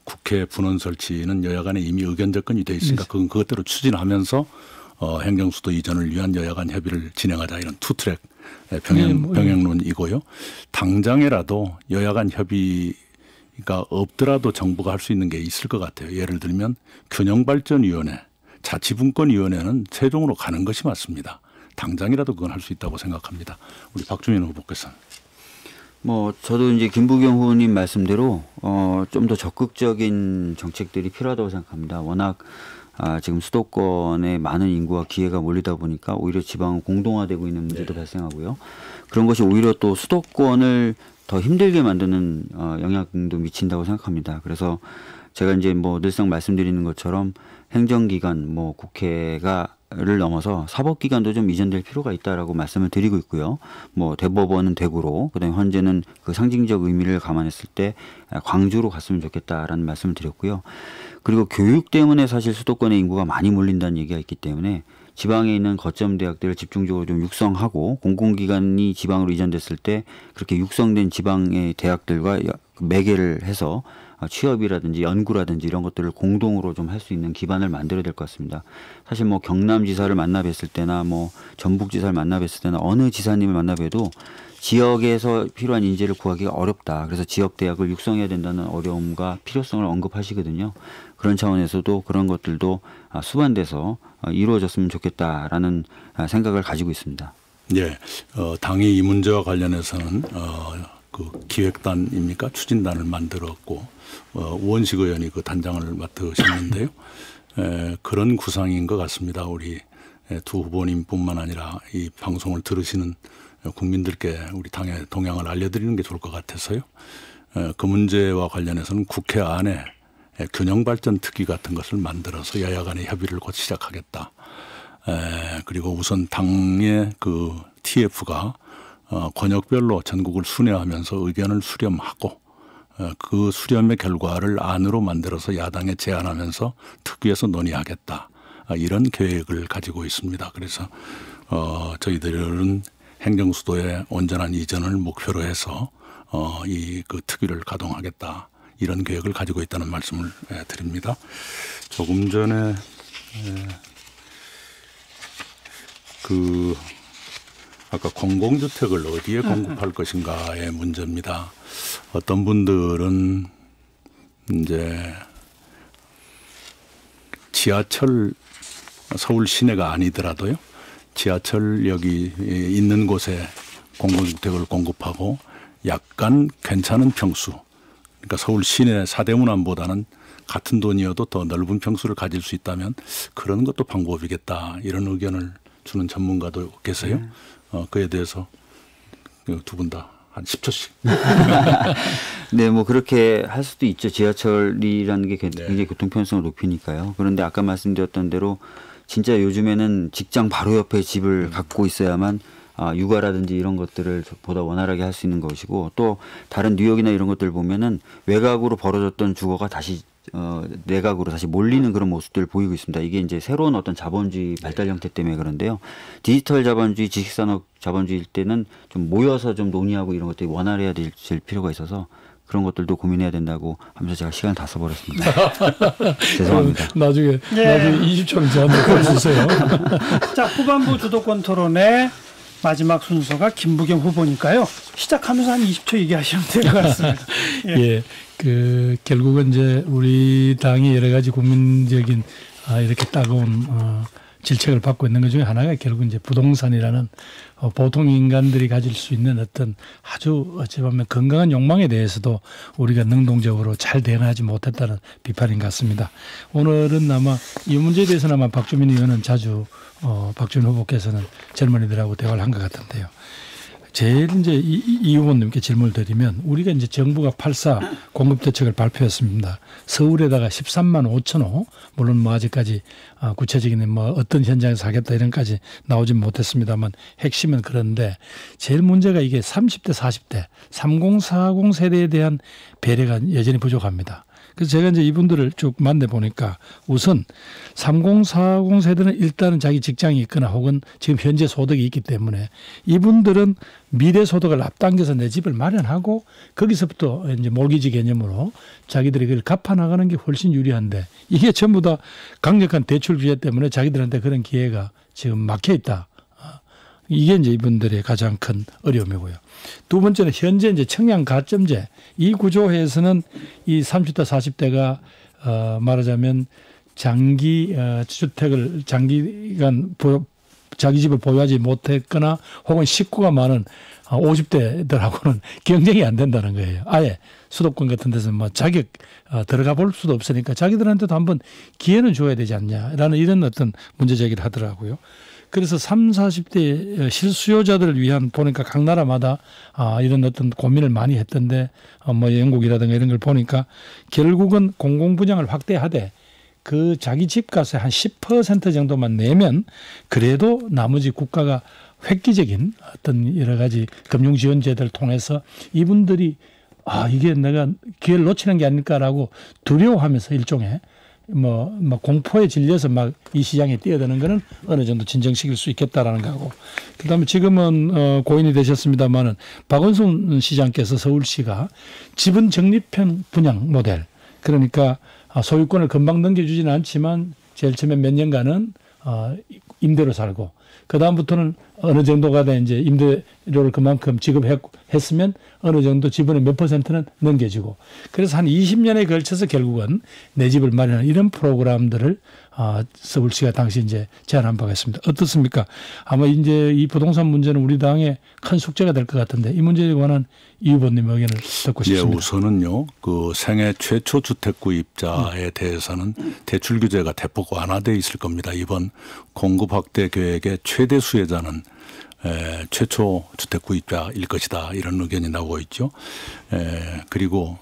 국회 분원 설치는 여야 간에 이미 의견 접근이 돼 있으니까 그건 그것대로 추진하면서 행정수도 이전을 위한 여야 간 협의를 진행하자 이런 투트랙 병행론이고요. 당장에라도 여야 간 협의가 없더라도 정부가 할 수 있는 게 있을 것 같아요. 예를 들면 균형발전위원회, 자치분권위원회는 세종으로 가는 것이 맞습니다. 당장이라도 그건 할 수 있다고 생각합니다. 우리 박주민 후보께서는. 저도 이제 김부겸 후보님 말씀대로 좀 더 적극적인 정책들이 필요하다고 생각합니다. 워낙 지금 수도권에 많은 인구와 기회가 몰리다 보니까 오히려 지방은 공동화되고 있는 문제도 발생하고요. 그런 것이 오히려 또 수도권을 더 힘들게 만드는 영향도 미친다고 생각합니다. 그래서 제가 이제 늘상 말씀드리는 것처럼 행정기관, 국회를 넘어서 사법기관도 좀 이전될 필요가 있다라고 말씀을 드리고 있고요. 대법원은 대구로, 그다음에 현재는 그 상징적 의미를 감안했을 때 광주로 갔으면 좋겠다라는 말씀을 드렸고요. 그리고 교육 때문에 사실 수도권의 인구가 많이 몰린다는 얘기가 있기 때문에 지방에 있는 거점 대학들을 집중적으로 좀 육성하고 공공기관이 지방으로 이전됐을 때 그렇게 육성된 지방의 대학들과 매개를 해서 취업이라든지 연구라든지 이런 것들을 공동으로 좀 할 수 있는 기반을 만들어야 될 것 같습니다. 사실 경남지사를 만나 뵀을 때나 전북지사를 만나 뵀을 때나 어느 지사님을 만나 뵈도 지역에서 필요한 인재를 구하기가 어렵다. 그래서 지역 대학을 육성해야 된다는 어려움과 필요성을 언급하시거든요. 그런 차원에서도 그런 것들도 수반돼서 이루어졌으면 좋겠다라는 생각을 가지고 있습니다. 예, 당이 이 문제와 관련해서는 그 기획단입니까? 추진단을 만들었고 우원식 의원이 그 단장을 맡으셨는데요. 그런 구상인 것 같습니다. 우리 두 후보님뿐만 아니라 이 방송을 들으시는 국민들께 우리 당의 동향을 알려드리는 게 좋을 것 같아서요. 그 문제와 관련해서는 국회 안에 균형발전 특위 같은 것을 만들어서 여야 간의 협의를 곧 시작하겠다. 그리고 우선 당의 그 TF가 권역별로 전국을 순회하면서 의견을 수렴하고 그 수렴의 결과를 안으로 만들어서 야당에 제안하면서 특위에서 논의하겠다. 이런 계획을 가지고 있습니다. 그래서 저희들은 행정수도의 온전한 이전을 목표로 해서 이 그 특위를 가동하겠다. 이런 계획을 가지고 있다는 말씀을 드립니다. 조금 전에 아까 공공주택을 어디에 공급할 것인가의 문제입니다. 어떤 분들은 이제 지하철 서울 시내가 아니더라도요. 지하철역이 있는 곳에 공공주택을 공급하고 약간 괜찮은 평수, 그러니까 서울 시내 사대문안보다는 같은 돈이어도 더 넓은 평수를 가질 수 있다면 그런 것도 방법이겠다. 이런 의견을 주는 전문가도 계세요. 그에 대해서 두 분 다 한 10초씩. 네, 그렇게 할 수도 있죠. 지하철이라는 게 굉장히 교통 편성을 높이니까요. 그런데 아까 말씀드렸던 대로 진짜 요즘에는 직장 바로 옆에 집을 갖고 있어야만 육아라든지 이런 것들을 보다 원활하게 할 수 있는 것이고, 또 다른 뉴욕이나 이런 것들 보면은 외곽으로 벌어졌던 주거가 다시 내각으로 다시 몰리는 그런 모습들을 보이고 있습니다. 이게 이제 새로운 어떤 자본주의 발달 형태 때문에 그런데요. 디지털 자본주의, 지식산업 자본주의일 때는 좀 모여서 좀 논의하고 이런 것들이 원활해야 될 필요가 있어서 그런 것들도 고민해야 된다고 하면서 제가 시간을 다 써버렸습니다. 죄송합니다. 나중에 20초를 저한테 보여주세요. 자, 후반부 주도권 토론의 마지막 순서가 김부겸 후보니까요. 시작하면서 한 20초 얘기하시면 될 것 같습니다. 예, 결국은 이제 우리 당이 여러 가지 국민적인 이렇게 따가운 질책을 받고 있는 것 중에 하나가 결국 이제 부동산이라는 보통 인간들이 가질 수 있는 어떤 아주 어찌 보면 건강한 욕망에 대해서도 우리가 능동적으로 잘 대응하지 못했다는 비판인 것 같습니다. 오늘은 아마 이 문제에 대해서는 아마 박주민 의원은 자주 박주민 후보께서는 젊은이들하고 대화를 한 것 같은데요. 제일 이제 이 후보님께 질문을 드리면 우리가 이제 정부가 8.4 공급 대책을 발표했습니다. 서울에다가 13만 5천 호, 물론 뭐 아직까지 구체적인 뭐 어떤 현장에서 하겠다 이런까지 나오진 못했습니다만 핵심은 그런데 제일 문제가 이게 30대, 40대, 3040 세대에 대한 배려가 여전히 부족합니다. 그래서 제가 이제 이분들을 쭉 만나보니까 우선 3040 세대는 일단은 자기 직장이 있거나 혹은 지금 현재 소득이 있기 때문에 이분들은 미래 소득을 앞당겨서 내 집을 마련하고 거기서부터 이제 몰기지 개념으로 자기들이 그걸 갚아나가는 게 훨씬 유리한데 이게 전부 다 강력한 대출 규제 때문에 자기들한테 그런 기회가 지금 막혀 있다. 이게 이제 이분들의 가장 큰 어려움이고요. 두 번째는 현재 이제 청약 가점제 이 구조에서는 이 30대 40대가 말하자면 장기 주택을 장기간 자기 집을 보유하지 못했거나 혹은 식구가 많은 50대들하고는 경쟁이 안 된다는 거예요. 아예 수도권 같은 데서 뭐 자격 들어가 볼 수도 없으니까 자기들한테도 한번 기회는 줘야 되지 않냐라는 이런 어떤 문제 제기를 하더라고요. 그래서 30, 40대 실수요자들을 위한 보니까 각 나라마다 이런 어떤 고민을 많이 했던데 뭐 영국이라든가 이런 걸 보니까 결국은 공공분양을 확대하되 그 자기 집값의 한 10% 정도만 내면 그래도 나머지 국가가 획기적인 어떤 여러 가지 금융지원제들을 통해서 이분들이 이게 내가 기회를 놓치는 게 아닐까라고 두려워하면서 일종의 뭐 공포에 질려서 막 이 시장에 뛰어드는 거는 어느 정도 진정시킬 수 있겠다라는 거고 그다음에 지금은 고인이 되셨습니다만은 박원순 시장께서 서울시가 지분 적립형 분양 모델 그러니까 소유권을 금방 넘겨주지는 않지만 제일 처음에 몇 년간은 임대로 살고 그 다음부터는 어느 정도가 돼 이제 임대료를 그만큼 지급했으면 어느 정도 지분의 몇 %는 넘겨지고 그래서 한 20년에 걸쳐서 결국은 내 집을 마련하는 이런 프로그램들을 서울시가 당시 이제 제안한 바가 있습니다. 어떻습니까? 아마 이제 이 부동산 문제는 우리 당의 큰 숙제가 될 것 같은데 이 문제에 관한 이 후보님 의견을 듣고 싶습니다. 예, 우선은요, 그 생애 최초 주택 구입자에 대해서는 대출 규제가 대폭 완화되어 있을 겁니다. 이번 공급 확대 계획의 최대 수혜자는 최초 주택 구입자일 것이다 이런 의견이 나오고 있죠. 그리고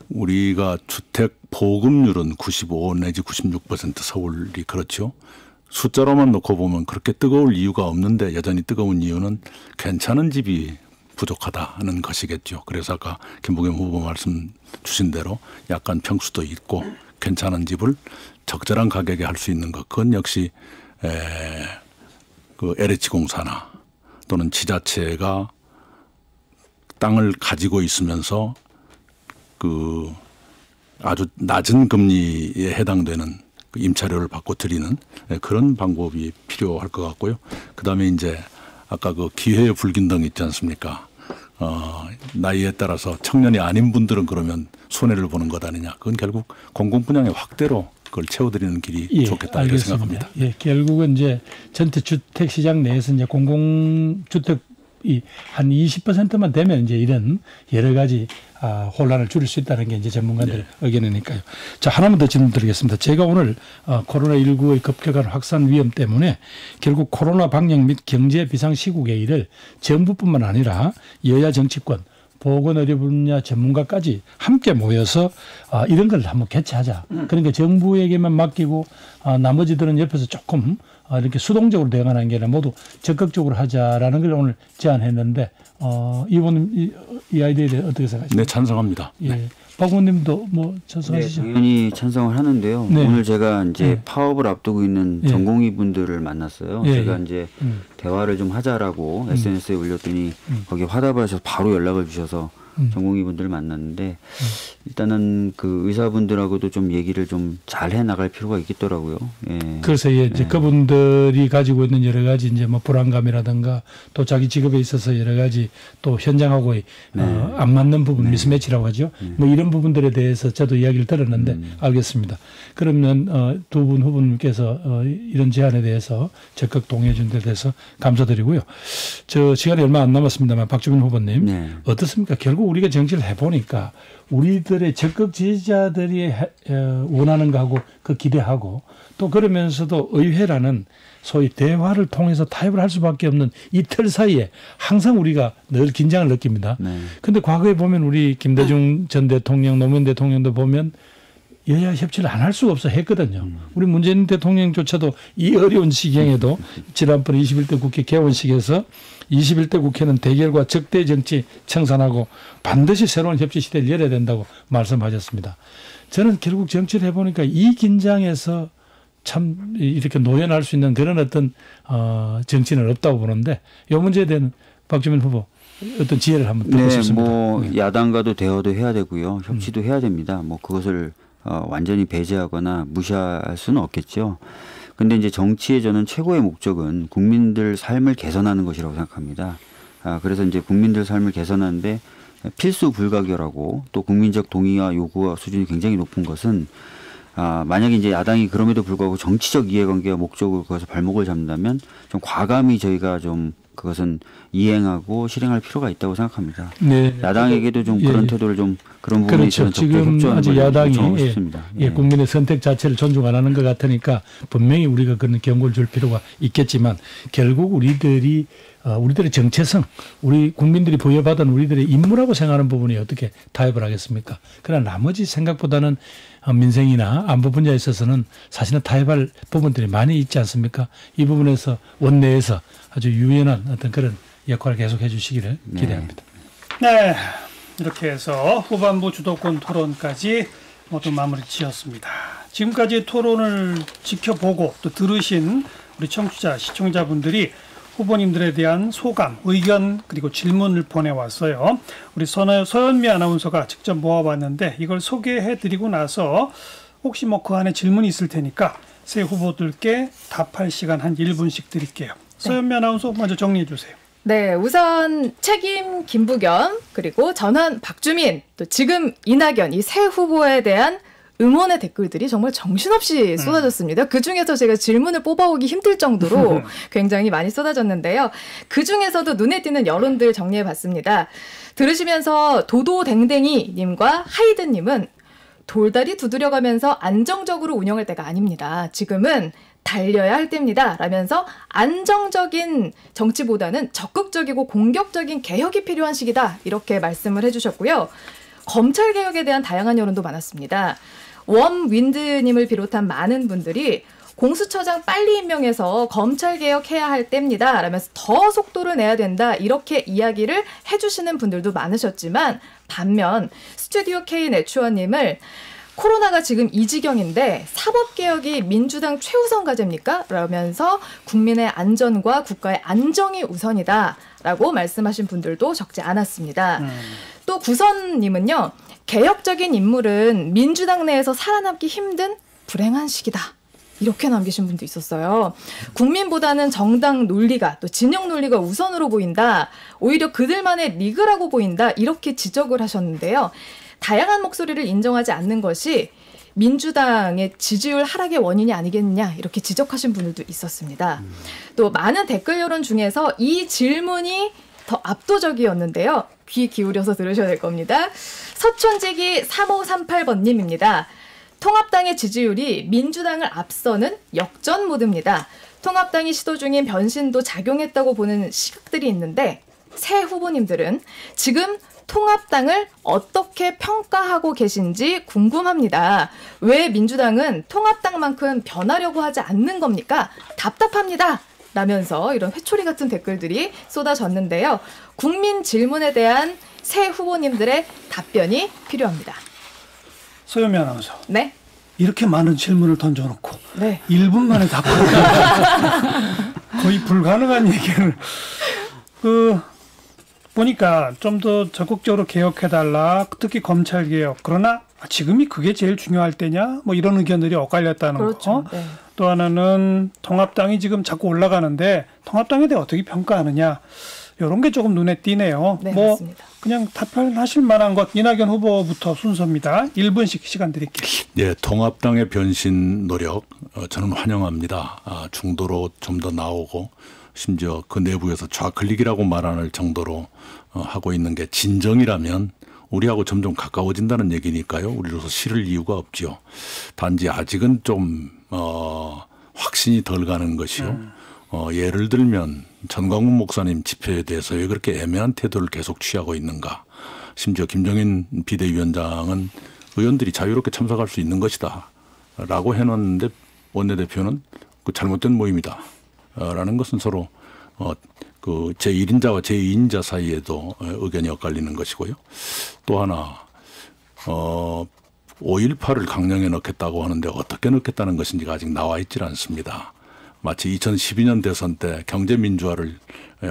우리가 주택 보급률은 95 내지 96% 서울이 그렇죠. 숫자로만 놓고 보면 그렇게 뜨거울 이유가 없는데 여전히 뜨거운 이유는 괜찮은 집이 부족하다는 것이겠죠. 그래서 아까 김부겸 후보 말씀 주신 대로 약간 평수도 있고 괜찮은 집을 적절한 가격에 할 수 있는 것 그건 역시 그 LH공사나 또는 지자체가 땅을 가지고 있으면서 그 아주 낮은 금리에 해당되는 그 임차료를 받고 드리는 그런 방법이 필요할 것 같고요. 그다음에 이제 아까 그 기회의 불균등 있지 않습니까? 나이에 따라서 청년이 아닌 분들은 그러면 손해를 보는 것 아니냐. 그건 결국 공공분양의 확대로 그걸 채워드리는 길이 좋겠다 이렇게 생각합니다. 예, 결국은 이제 전체 주택 시장 내에서 이제 공공주택이 한 20%만 되면 이제 이런 여러 가지 혼란을 줄일 수 있다는 게 이제 전문가들 의견이니까요. 자, 하나만 더 질문 드리겠습니다. 제가 오늘 코로나19의 급격한 확산 위험 때문에 결국 코로나 방역 및 경제 비상시국 회의를 정부뿐만 아니라 여야 정치권 보건의료 분야 전문가까지 함께 모여서 이런 걸 한번 개최하자. 그러니까 정부에게만 맡기고 나머지들은 옆에서 조금 이렇게 수동적으로 대응하는 게 아니라 모두 적극적으로 하자라는 걸 오늘 제안했는데 이분은 이 아이디어에 대해 어떻게 생각하십니까? 네, 찬성합니다. 예. 네. 박 의원님도 뭐 찬성하시죠? 네, 당연히 찬성을 하는데요. 네. 오늘 제가 이제 파업을 앞두고 있는 전공의 분들을 만났어요. 제가 이제 대화를 좀 하자라고 SNS에 올렸더니 거기에 화답을 하셔서 바로 연락을 주셔서 전공의 분들을 만났는데 일단은 그 의사분들하고도 좀 얘기를 좀 잘 해 나갈 필요가 있겠더라고요. 예. 그래서 이제 그분들이 가지고 있는 여러 가지 이제 뭐 불안감이라든가 또 자기 직업에 있어서 여러 가지 또 현장하고의 안 맞는 부분 미스매치라고 하죠. 뭐 이런 부분들에 대해서 저도 이야기를 들었는데 알겠습니다. 그러면 두 분 후보님께서 이런 제안에 대해서 적극 동의해 준 데 대해서 감사드리고요. 저 시간이 얼마 안 남았습니다만 박주민 후보님 어떻습니까? 결국 결국 우리가 정치를 해보니까 우리들의 적극 지지자들이 원하는 거하고 그 기대하고 또 그러면서도 의회라는 소위 대화를 통해서 타협을 할 수밖에 없는 이 틀 사이에 항상 우리가 늘 긴장을 느낍니다. 그런데 과거에 보면 우리 김대중 전 대통령, 노무현 대통령도 보면 여야 협치를 안 할 수가 없어 했거든요. 우리 문재인 대통령조차도 이 어려운 시경에도 지난번 21대 국회 개원식에서 21대 국회는 대결과 적대 정치 청산하고 반드시 새로운 협치 시대를 열어야 된다고 말씀하셨습니다. 저는 결국 정치를 해보니까 이 긴장에서 참 이렇게 노연할 수 있는 그런 어떤 정치는 없다고 보는데 이 문제에 대한 박주민 후보 어떤 지혜를 한번 듣고 싶습니다. 뭐 야당과도 대화도 해야 되고요. 협치도 해야 됩니다. 뭐 그것을 완전히 배제하거나 무시할 수는 없겠죠. 근데 이제 정치의 저는 최고의 목적은 국민들 삶을 개선하는 것이라고 생각합니다. 그래서 이제 국민들 삶을 개선하는데 필수 불가결하고 또 국민적 동의와 요구와 수준이 굉장히 높은 것은 만약에 이제 야당이 그럼에도 불구하고 정치적 이해관계와 목적으로 그것을 발목을 잡는다면 좀 과감히 저희가 좀 그것은 이행하고 실행할 필요가 있다고 생각합니다. 네. 야당에게도 좀 그런 태도를 좀 그런 부분에 그렇죠. 지금 아직 야당이 국민의 선택 자체를 존중 안 하는 것 같으니까 분명히 우리가 그런 경고를 줄 필요가 있겠지만 결국 우리들의 정체성, 우리 국민들이 부여받은 우리들의 임무라고 생각하는 부분이 어떻게 타협을 하겠습니까? 그러나 나머지 생각보다는 민생이나 안보 분야에 있어서는 사실은 타협할 부분들이 많이 있지 않습니까? 이 부분에서 원내에서 아주 유연한 어떤 그런 역할을 계속해 주시기를 기대합니다. 네, 이렇게 해서 후반부 주도권 토론까지 모두 마무리 지었습니다. 지금까지 토론을 지켜보고 또 들으신 우리 청취자, 시청자분들이 후보님들에 대한 소감, 의견 그리고 질문을 보내왔어요. 우리 서현미 아나운서가 직접 모아봤는데 이걸 소개해드리고 나서 혹시 뭐 그 안에 질문이 있을 테니까 새 후보들께 답할 시간 한 1분씩 드릴게요. 서현미 아나운서 먼저 정리해 주세요. 네, 우선 책임 김부겸 그리고 전환 박주민 또 지금 이낙연 이 세 후보에 대한 응원의 댓글들이 정말 정신없이 쏟아졌습니다. 그중에서 제가 질문을 뽑아오기 힘들 정도로 굉장히 많이 쏟아졌는데요. 그중에서도 눈에 띄는 여론들 정리해봤습니다. 들으시면서 도도댕댕이 님과 하이드 님은 돌다리 두드려가면서 안정적으로 운영할 때가 아닙니다. 지금은 달려야 할 때입니다. 라면서 안정적인 정치보다는 적극적이고 공격적인 개혁이 필요한 시기다. 이렇게 말씀을 해주셨고요. 검찰개혁에 대한 다양한 여론도 많았습니다. 웜윈드님을 비롯한 많은 분들이 공수처장 빨리 임명해서 검찰개혁해야 할 때입니다. 라면서 더 속도를 내야 된다. 이렇게 이야기를 해주시는 분들도 많으셨지만 반면 스튜디오 K 내추어님을 코로나가 지금 이 지경인데 사법개혁이 민주당 최우선 과제입니까? 라면서 국민의 안전과 국가의 안정이 우선이다. 라고 말씀하신 분들도 적지 않았습니다. 또 구선님은요. 개혁적인 인물은 민주당 내에서 살아남기 힘든 불행한 시기다. 이렇게 남기신 분도 있었어요. 국민보다는 정당 논리가 또 진영 논리가 우선으로 보인다. 오히려 그들만의 리그라고 보인다. 이렇게 지적을 하셨는데요. 다양한 목소리를 인정하지 않는 것이 민주당의 지지율 하락의 원인이 아니겠느냐 이렇게 지적하신 분들도 있었습니다. 또 많은 댓글 여론 중에서 이 질문이 더 압도적이었는데요. 귀 기울여서 들으셔야 될 겁니다. 서촌지기 3538번님입니다. 통합당의 지지율이 민주당을 앞서는 역전 모드입니다. 통합당이 시도 중인 변신도 작용했다고 보는 시각들이 있는데 새 후보님들은 지금 통합당을 어떻게 평가하고 계신지 궁금합니다. 왜 민주당은 통합당만큼 변하려고 하지 않는 겁니까? 답답합니다. 라면서 이런 회초리 같은 댓글들이 쏟아졌는데요. 국민 질문에 대한 새 후보님들의 답변이 필요합니다. 서현미 아나운서. 네. 이렇게 많은 질문을 던져놓고 네. 1분 만에 답하는 거의 불가능한 얘기를 보니까 좀 더 적극적으로 개혁해달라. 특히 검찰개혁. 그러나 지금이 그게 제일 중요할 때냐? 뭐 이런 의견들이 엇갈렸다는 그렇죠. 거. 네. 또 하나는 통합당이 지금 자꾸 올라가는데 통합당에 대해 어떻게 평가하느냐. 이런 게 조금 눈에 띄네요. 네, 뭐 맞습니다. 그냥 답변하실 만한 것 이낙연 후보부터 순서입니다. 1분씩 시간 드릴게요. 예, 통합당의 변신 노력 저는 환영합니다. 중도로 좀 더 나오고 심지어 그 내부에서 좌클릭이라고 말할 정도로 하고 있는 게 진정이라면 우리하고 점점 가까워진다는 얘기니까요. 우리로서 싫을 이유가 없지요. 단지 아직은 좀 확신이 덜 가는 것이요. 예를 들면 전광훈 목사님 집회에 대해서 왜 그렇게 애매한 태도를 계속 취하고 있는가. 심지어 김종인 비대위원장은 의원들이 자유롭게 참석할 수 있는 것이다 라고 해놨는데 원내대표는 그 잘못된 모임이다 라는 것은 서로 그 제1인자와 제2인자 사이에도 의견이 엇갈리는 것이고요. 또 하나 5.18을 강령에 넣겠다고 하는데 어떻게 넣겠다는 것인지가 아직 나와 있질 않습니다. 마치 2012년 대선 때 경제민주화를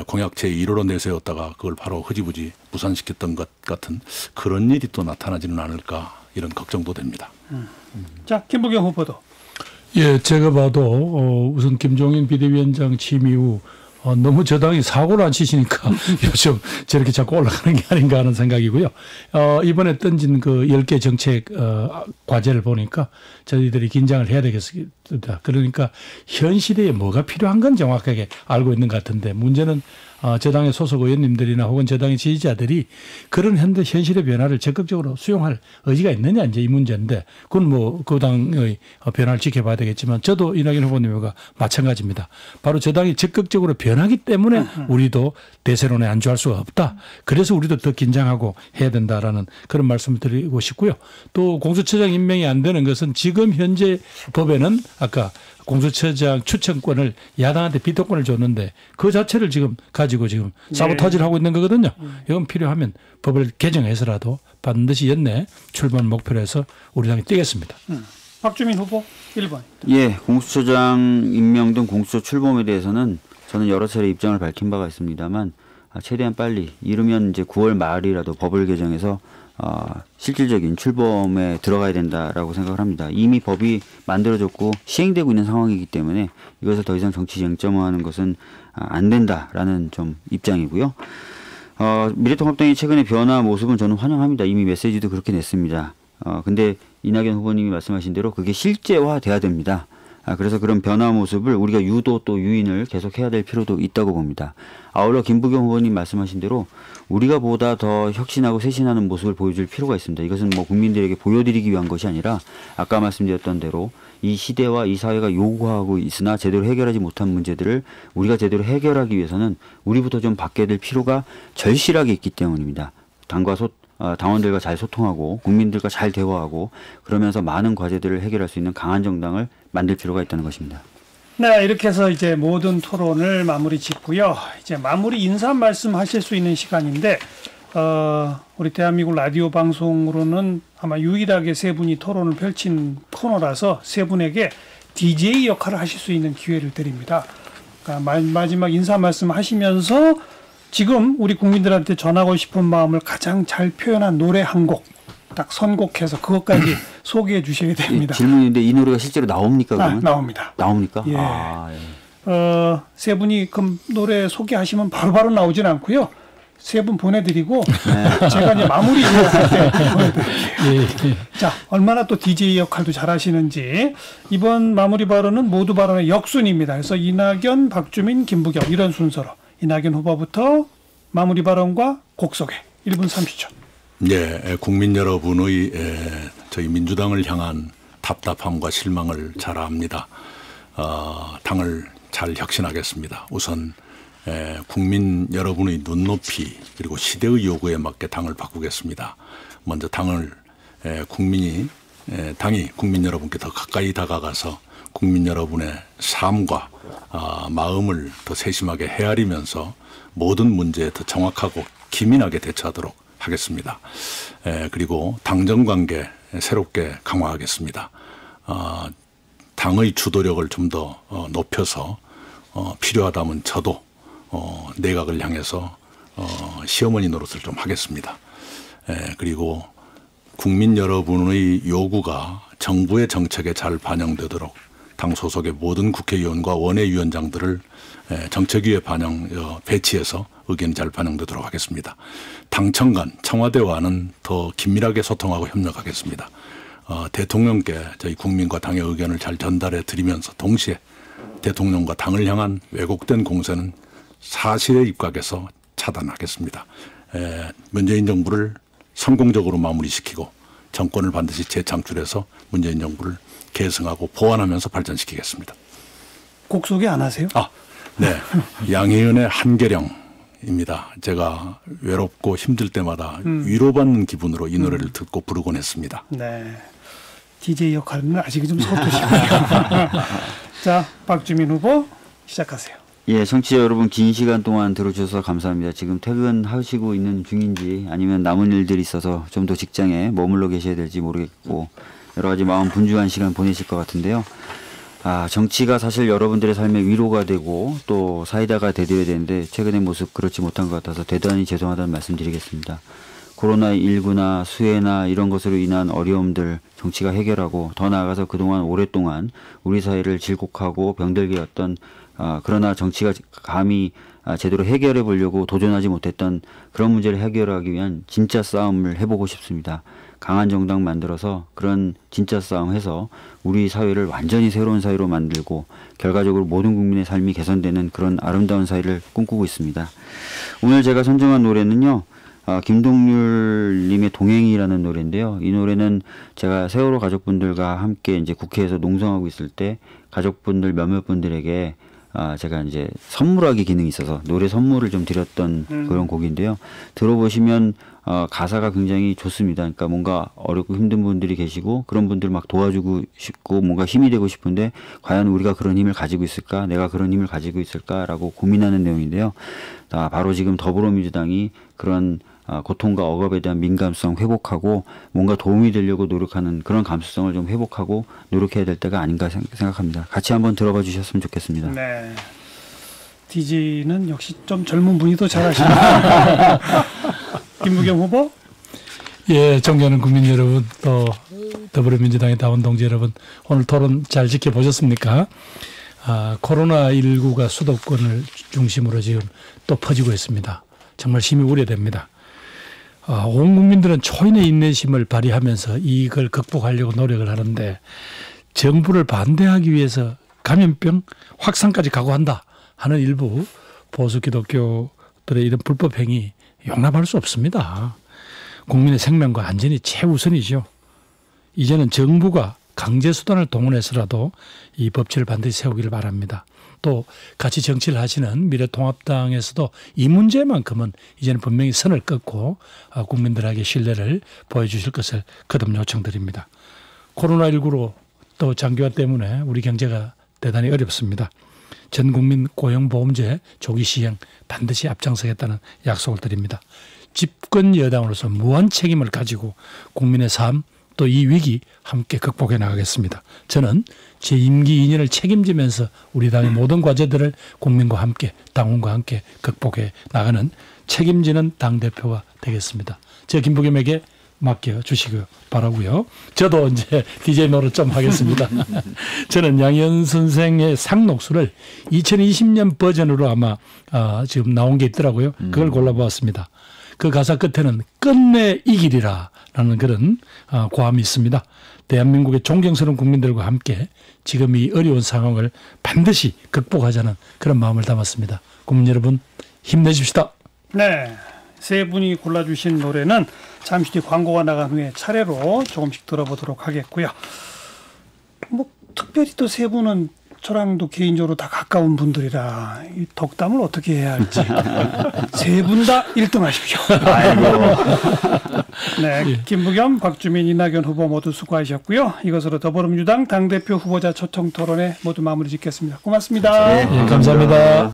공약 제1호로 내세웠다가 그걸 바로 흐지부지 무산시켰던 것 같은 그런 일이 또 나타나지는 않을까 이런 걱정도 됩니다. 자, 김부겸 후보도. 예, 제가 봐도 우선 김종인 비대위원장 취임 이후 너무 저당이 사고를 안 치시니까 요즘 저렇게 자꾸 올라가는 게 아닌가 하는 생각이고요. 이번에 던진 그 10개 정책 과제를 보니까 저희들이 긴장을 해야 되겠습니다. 그러니까 현 시대에 뭐가 필요한 건 정확하게 알고 있는 것 같은데 문제는 저당의 소속 의원님들이나 혹은 저당의 지지자들이 그런 현실의 변화를 적극적으로 수용할 의지가 있느냐 이제 이 문제인데 그건 뭐 그 당의 변화를 지켜봐야 되겠지만 저도 이낙연 후보님과 마찬가지입니다. 바로 저당이 적극적으로 변하기 때문에 우리도 대세론에 안주할 수가 없다. 그래서 우리도 더 긴장하고 해야 된다라는 그런 말씀을 드리고 싶고요. 또 공수처장 임명이 안 되는 것은 지금 현재 법에는 아까 공수처장 추천권을 야당한테 비토권을 줬는데 그 자체를 지금 가지고 지금 사보타지를 하고 있는 거거든요. 이건 필요하면 법을 개정해서라도 반드시 연내 출범 목표로 해서 우리 당이 뛰겠습니다. 박주민 후보 1번. 예, 공수처장 임명 등 공수처 출범에 대해서는 저는 여러 차례 입장을 밝힌 바가 있습니다만 최대한 빨리 이르면 이제 9월 말이라도 법을 개정해서 실질적인 출범에 들어가야 된다라고 생각을 합니다. 이미 법이 만들어졌고 시행되고 있는 상황이기 때문에 이것을 더 이상 정치 쟁점화하는 것은 안 된다라는 좀 입장이고요. 미래통합당의 최근의 변화 모습은 저는 환영합니다. 이미 메시지도 그렇게 냈습니다. 근데 이낙연 후보님이 말씀하신 대로 그게 실제화돼야 됩니다. 그래서 그런 변화 모습을 우리가 유도 또 유인을 계속해야 될 필요도 있다고 봅니다. 아울러 김부겸 후보님 말씀하신 대로 우리가 보다 더 혁신하고 쇄신하는 모습을 보여줄 필요가 있습니다. 이것은 뭐 국민들에게 보여드리기 위한 것이 아니라 아까 말씀드렸던 대로 이 시대와 이 사회가 요구하고 있으나 제대로 해결하지 못한 문제들을 우리가 제대로 해결하기 위해서는 우리부터 좀 바뀌어야 될 필요가 절실하게 있기 때문입니다. 당원들과 잘 소통하고 국민들과 잘 대화하고 그러면서 많은 과제들을 해결할 수 있는 강한 정당을 만들 필요가 있다는 것입니다. 네, 이렇게 해서 이제 모든 토론을 마무리 짓고요. 이제 마무리 인사 말씀하실 수 있는 시간인데 우리 대한민국 라디오 방송으로는 아마 유일하게 세 분이 토론을 펼친 코너라서 세 분에게 DJ 역할을 하실 수 있는 기회를 드립니다. 그러니까 마지막 인사 말씀하시면서 지금 우리 국민들한테 전하고 싶은 마음을 가장 잘 표현한 노래 한 곡 딱 선곡해서 그것까지 소개해 주셔야 됩니다. 질문인데 이 노래가 실제로 나옵니까? 그러면? 나옵니다. 나옵니까? 예. 예. 세 분이 그럼 노래 소개하시면 바로바로 나오진 않고요. 세 분 보내드리고 제가 이제 마무리 할 때 보내드릴게요. 자, 얼마나 또 DJ 역할도 잘하시는지 이번 마무리 발언은 모두 발언의 역순입니다. 그래서 이낙연, 박주민, 김부겸 이런 순서로 이낙연 후보부터 마무리 발언과 곡 소개 1분 30초. 예, 국민 여러분의 저희 민주당을 향한 답답함과 실망을 잘 압니다. 당을 잘 혁신하겠습니다. 우선 국민 여러분의 눈높이 그리고 시대의 요구에 맞게 당을 바꾸겠습니다. 먼저 당이 국민 여러분께 더 가까이 다가가서 국민 여러분의 삶과 마음을 더 세심하게 헤아리면서 모든 문제에 더 정확하고 기민하게 대처하도록 하겠습니다. 그리고 당정관계 새롭게 강화하겠습니다. 당의 주도력을 좀 더 높여서 필요하다면 저도 내각을 향해서 시어머니 노릇을 좀 하겠습니다. 그리고 국민 여러분의 요구가 정부의 정책에 잘 반영되도록 당 소속의 모든 국회의원과 원외위원장들을 정책위에 배치해서 의견이 잘 반영되도록 하겠습니다. 당청 간 청와대와는 더 긴밀하게 소통하고 협력하겠습니다. 대통령께 저희 국민과 당의 의견을 잘 전달해 드리면서 동시에 대통령과 당을 향한 왜곡된 공세는 사실에 입각해서 차단하겠습니다. 문재인 정부를 성공적으로 마무리시키고 정권을 반드시 재창출해서 문재인 정부를 계승하고 보완하면서 발전시키겠습니다. 곡 소개 안 하세요? 네. 양희은의 한계령입니다. 제가 외롭고 힘들 때마다 위로받는 기분으로 이 노래를 듣고 부르곤 했습니다. 네. DJ 역할은 아직 좀 서투시고요. 자, 박주민 후보 시작하세요. 예, 청취자 여러분 긴 시간 동안 들어주셔서 감사합니다. 지금 퇴근하시고 있는 중인지 아니면 남은 일들이 있어서 좀 더 직장에 머물러 계셔야 될지 모르겠고 여러 가지 마음 분주한 시간 보내실 것 같은데요. 정치가 사실 여러분들의 삶에 위로가 되고 또 사이다가 되드려야 되는데 최근의 모습 그렇지 못한 것 같아서 대단히 죄송하다는 말씀 드리겠습니다. 코로나19나 수해나 이런 것으로 인한 어려움들 정치가 해결하고 더 나아가서 그동안 오랫동안 우리 사회를 질곡하고 병들게 했던 그러나 정치가 감히 제대로 해결해 보려고 도전하지 못했던 그런 문제를 해결하기 위한 진짜 싸움을 해보고 싶습니다. 강한 정당 만들어서 그런 진짜 싸움 해서 우리 사회를 완전히 새로운 사회로 만들고 결과적으로 모든 국민의 삶이 개선되는 그런 아름다운 사회를 꿈꾸고 있습니다. 오늘 제가 선정한 노래는요. 김동률님의 동행이라는 노래인데요. 이 노래는 제가 세월호 가족분들과 함께 이제 국회에서 농성하고 있을 때 가족분들 몇몇 분들에게 제가 이제 선물하기 기능이 있어서 노래 선물을 좀 드렸던 그런 곡인데요. 들어보시면 가사가 굉장히 좋습니다. 그러니까 뭔가 어렵고 힘든 분들이 계시고 그런 분들 막 도와주고 싶고 뭔가 힘이 되고 싶은데 과연 우리가 그런 힘을 가지고 있을까? 내가 그런 힘을 가지고 있을까라고 고민하는 내용인데요. 바로 지금 더불어민주당이 그런 고통과 억압에 대한 민감성 회복하고 뭔가 도움이 되려고 노력하는 그런 감수성을 좀 회복하고 노력해야 될 때가 아닌가 생각합니다. 같이 한번 들어봐 주셨으면 좋겠습니다. 네. DJ는 역시 좀 젊은 분이 더 잘하시네요. 김부겸 후보? 예, 존경하는 국민 여러분, 또 더불어민주당의 다원 동지 여러분, 오늘 토론 잘 지켜보셨습니까? 코로나19가 수도권을 중심으로 지금 또 퍼지고 있습니다. 정말 심히 우려됩니다. 온 국민들은 초인의 인내심을 발휘하면서 이걸 극복하려고 노력을 하는데 정부를 반대하기 위해서 감염병 확산까지 각오한다 하는 일부 보수 기독교들의 이런 불법 행위 용납할 수 없습니다. 국민의 생명과 안전이 최우선이죠. 이제는 정부가 강제수단을 동원해서라도 이 법치를 반드시 세우기를 바랍니다. 또 같이 정치를 하시는 미래통합당에서도 이 문제만큼은 이제는 분명히 선을 긋고 국민들에게 신뢰를 보여주실 것을 거듭 요청드립니다. 코로나19로 또 장기화 때문에 우리 경제가 대단히 어렵습니다. 전 국민 고용보험제 조기 시행 반드시 앞장서겠다는 약속을 드립니다. 집권 여당으로서 무한 책임을 가지고 국민의 삶 또 이 위기 함께 극복해 나가겠습니다. 저는 제 임기 2년을 책임지면서 우리 당의 모든 과제들을 국민과 함께 당원과 함께 극복해 나가는 책임지는 당대표가 되겠습니다. 제 김부겸에게 맡겨주시기 바라고요. 저도 이제 DJ 노릇 좀 하겠습니다. 저는 양희은 선생의 상록수를 2020년 버전으로 아마 지금 나온 게 있더라고요. 그걸 골라보았습니다. 그 가사 끝에는 끝내 이기리라 라는 그런 고함이 있습니다. 대한민국의 존경스러운 국민들과 함께 지금 이 어려운 상황을 반드시 극복하자는 그런 마음을 담았습니다. 국민 여러분 힘내십시다. 네, 세 분이 골라주신 노래는 잠시 뒤 광고가 나간 후에 차례로 조금씩 들어보도록 하겠고요. 뭐 특별히 또 세 분은 저랑도 개인적으로 다 가까운 분들이라 이 덕담을 어떻게 해야 할지 세 분 다 1등 하십시오. 네, 김부겸, 박주민, 이낙연 후보 모두 수고하셨고요. 이것으로 더불어민주당 당대표 후보자 초청 토론회 모두 마무리 짓겠습니다. 고맙습니다. 네, 감사합니다.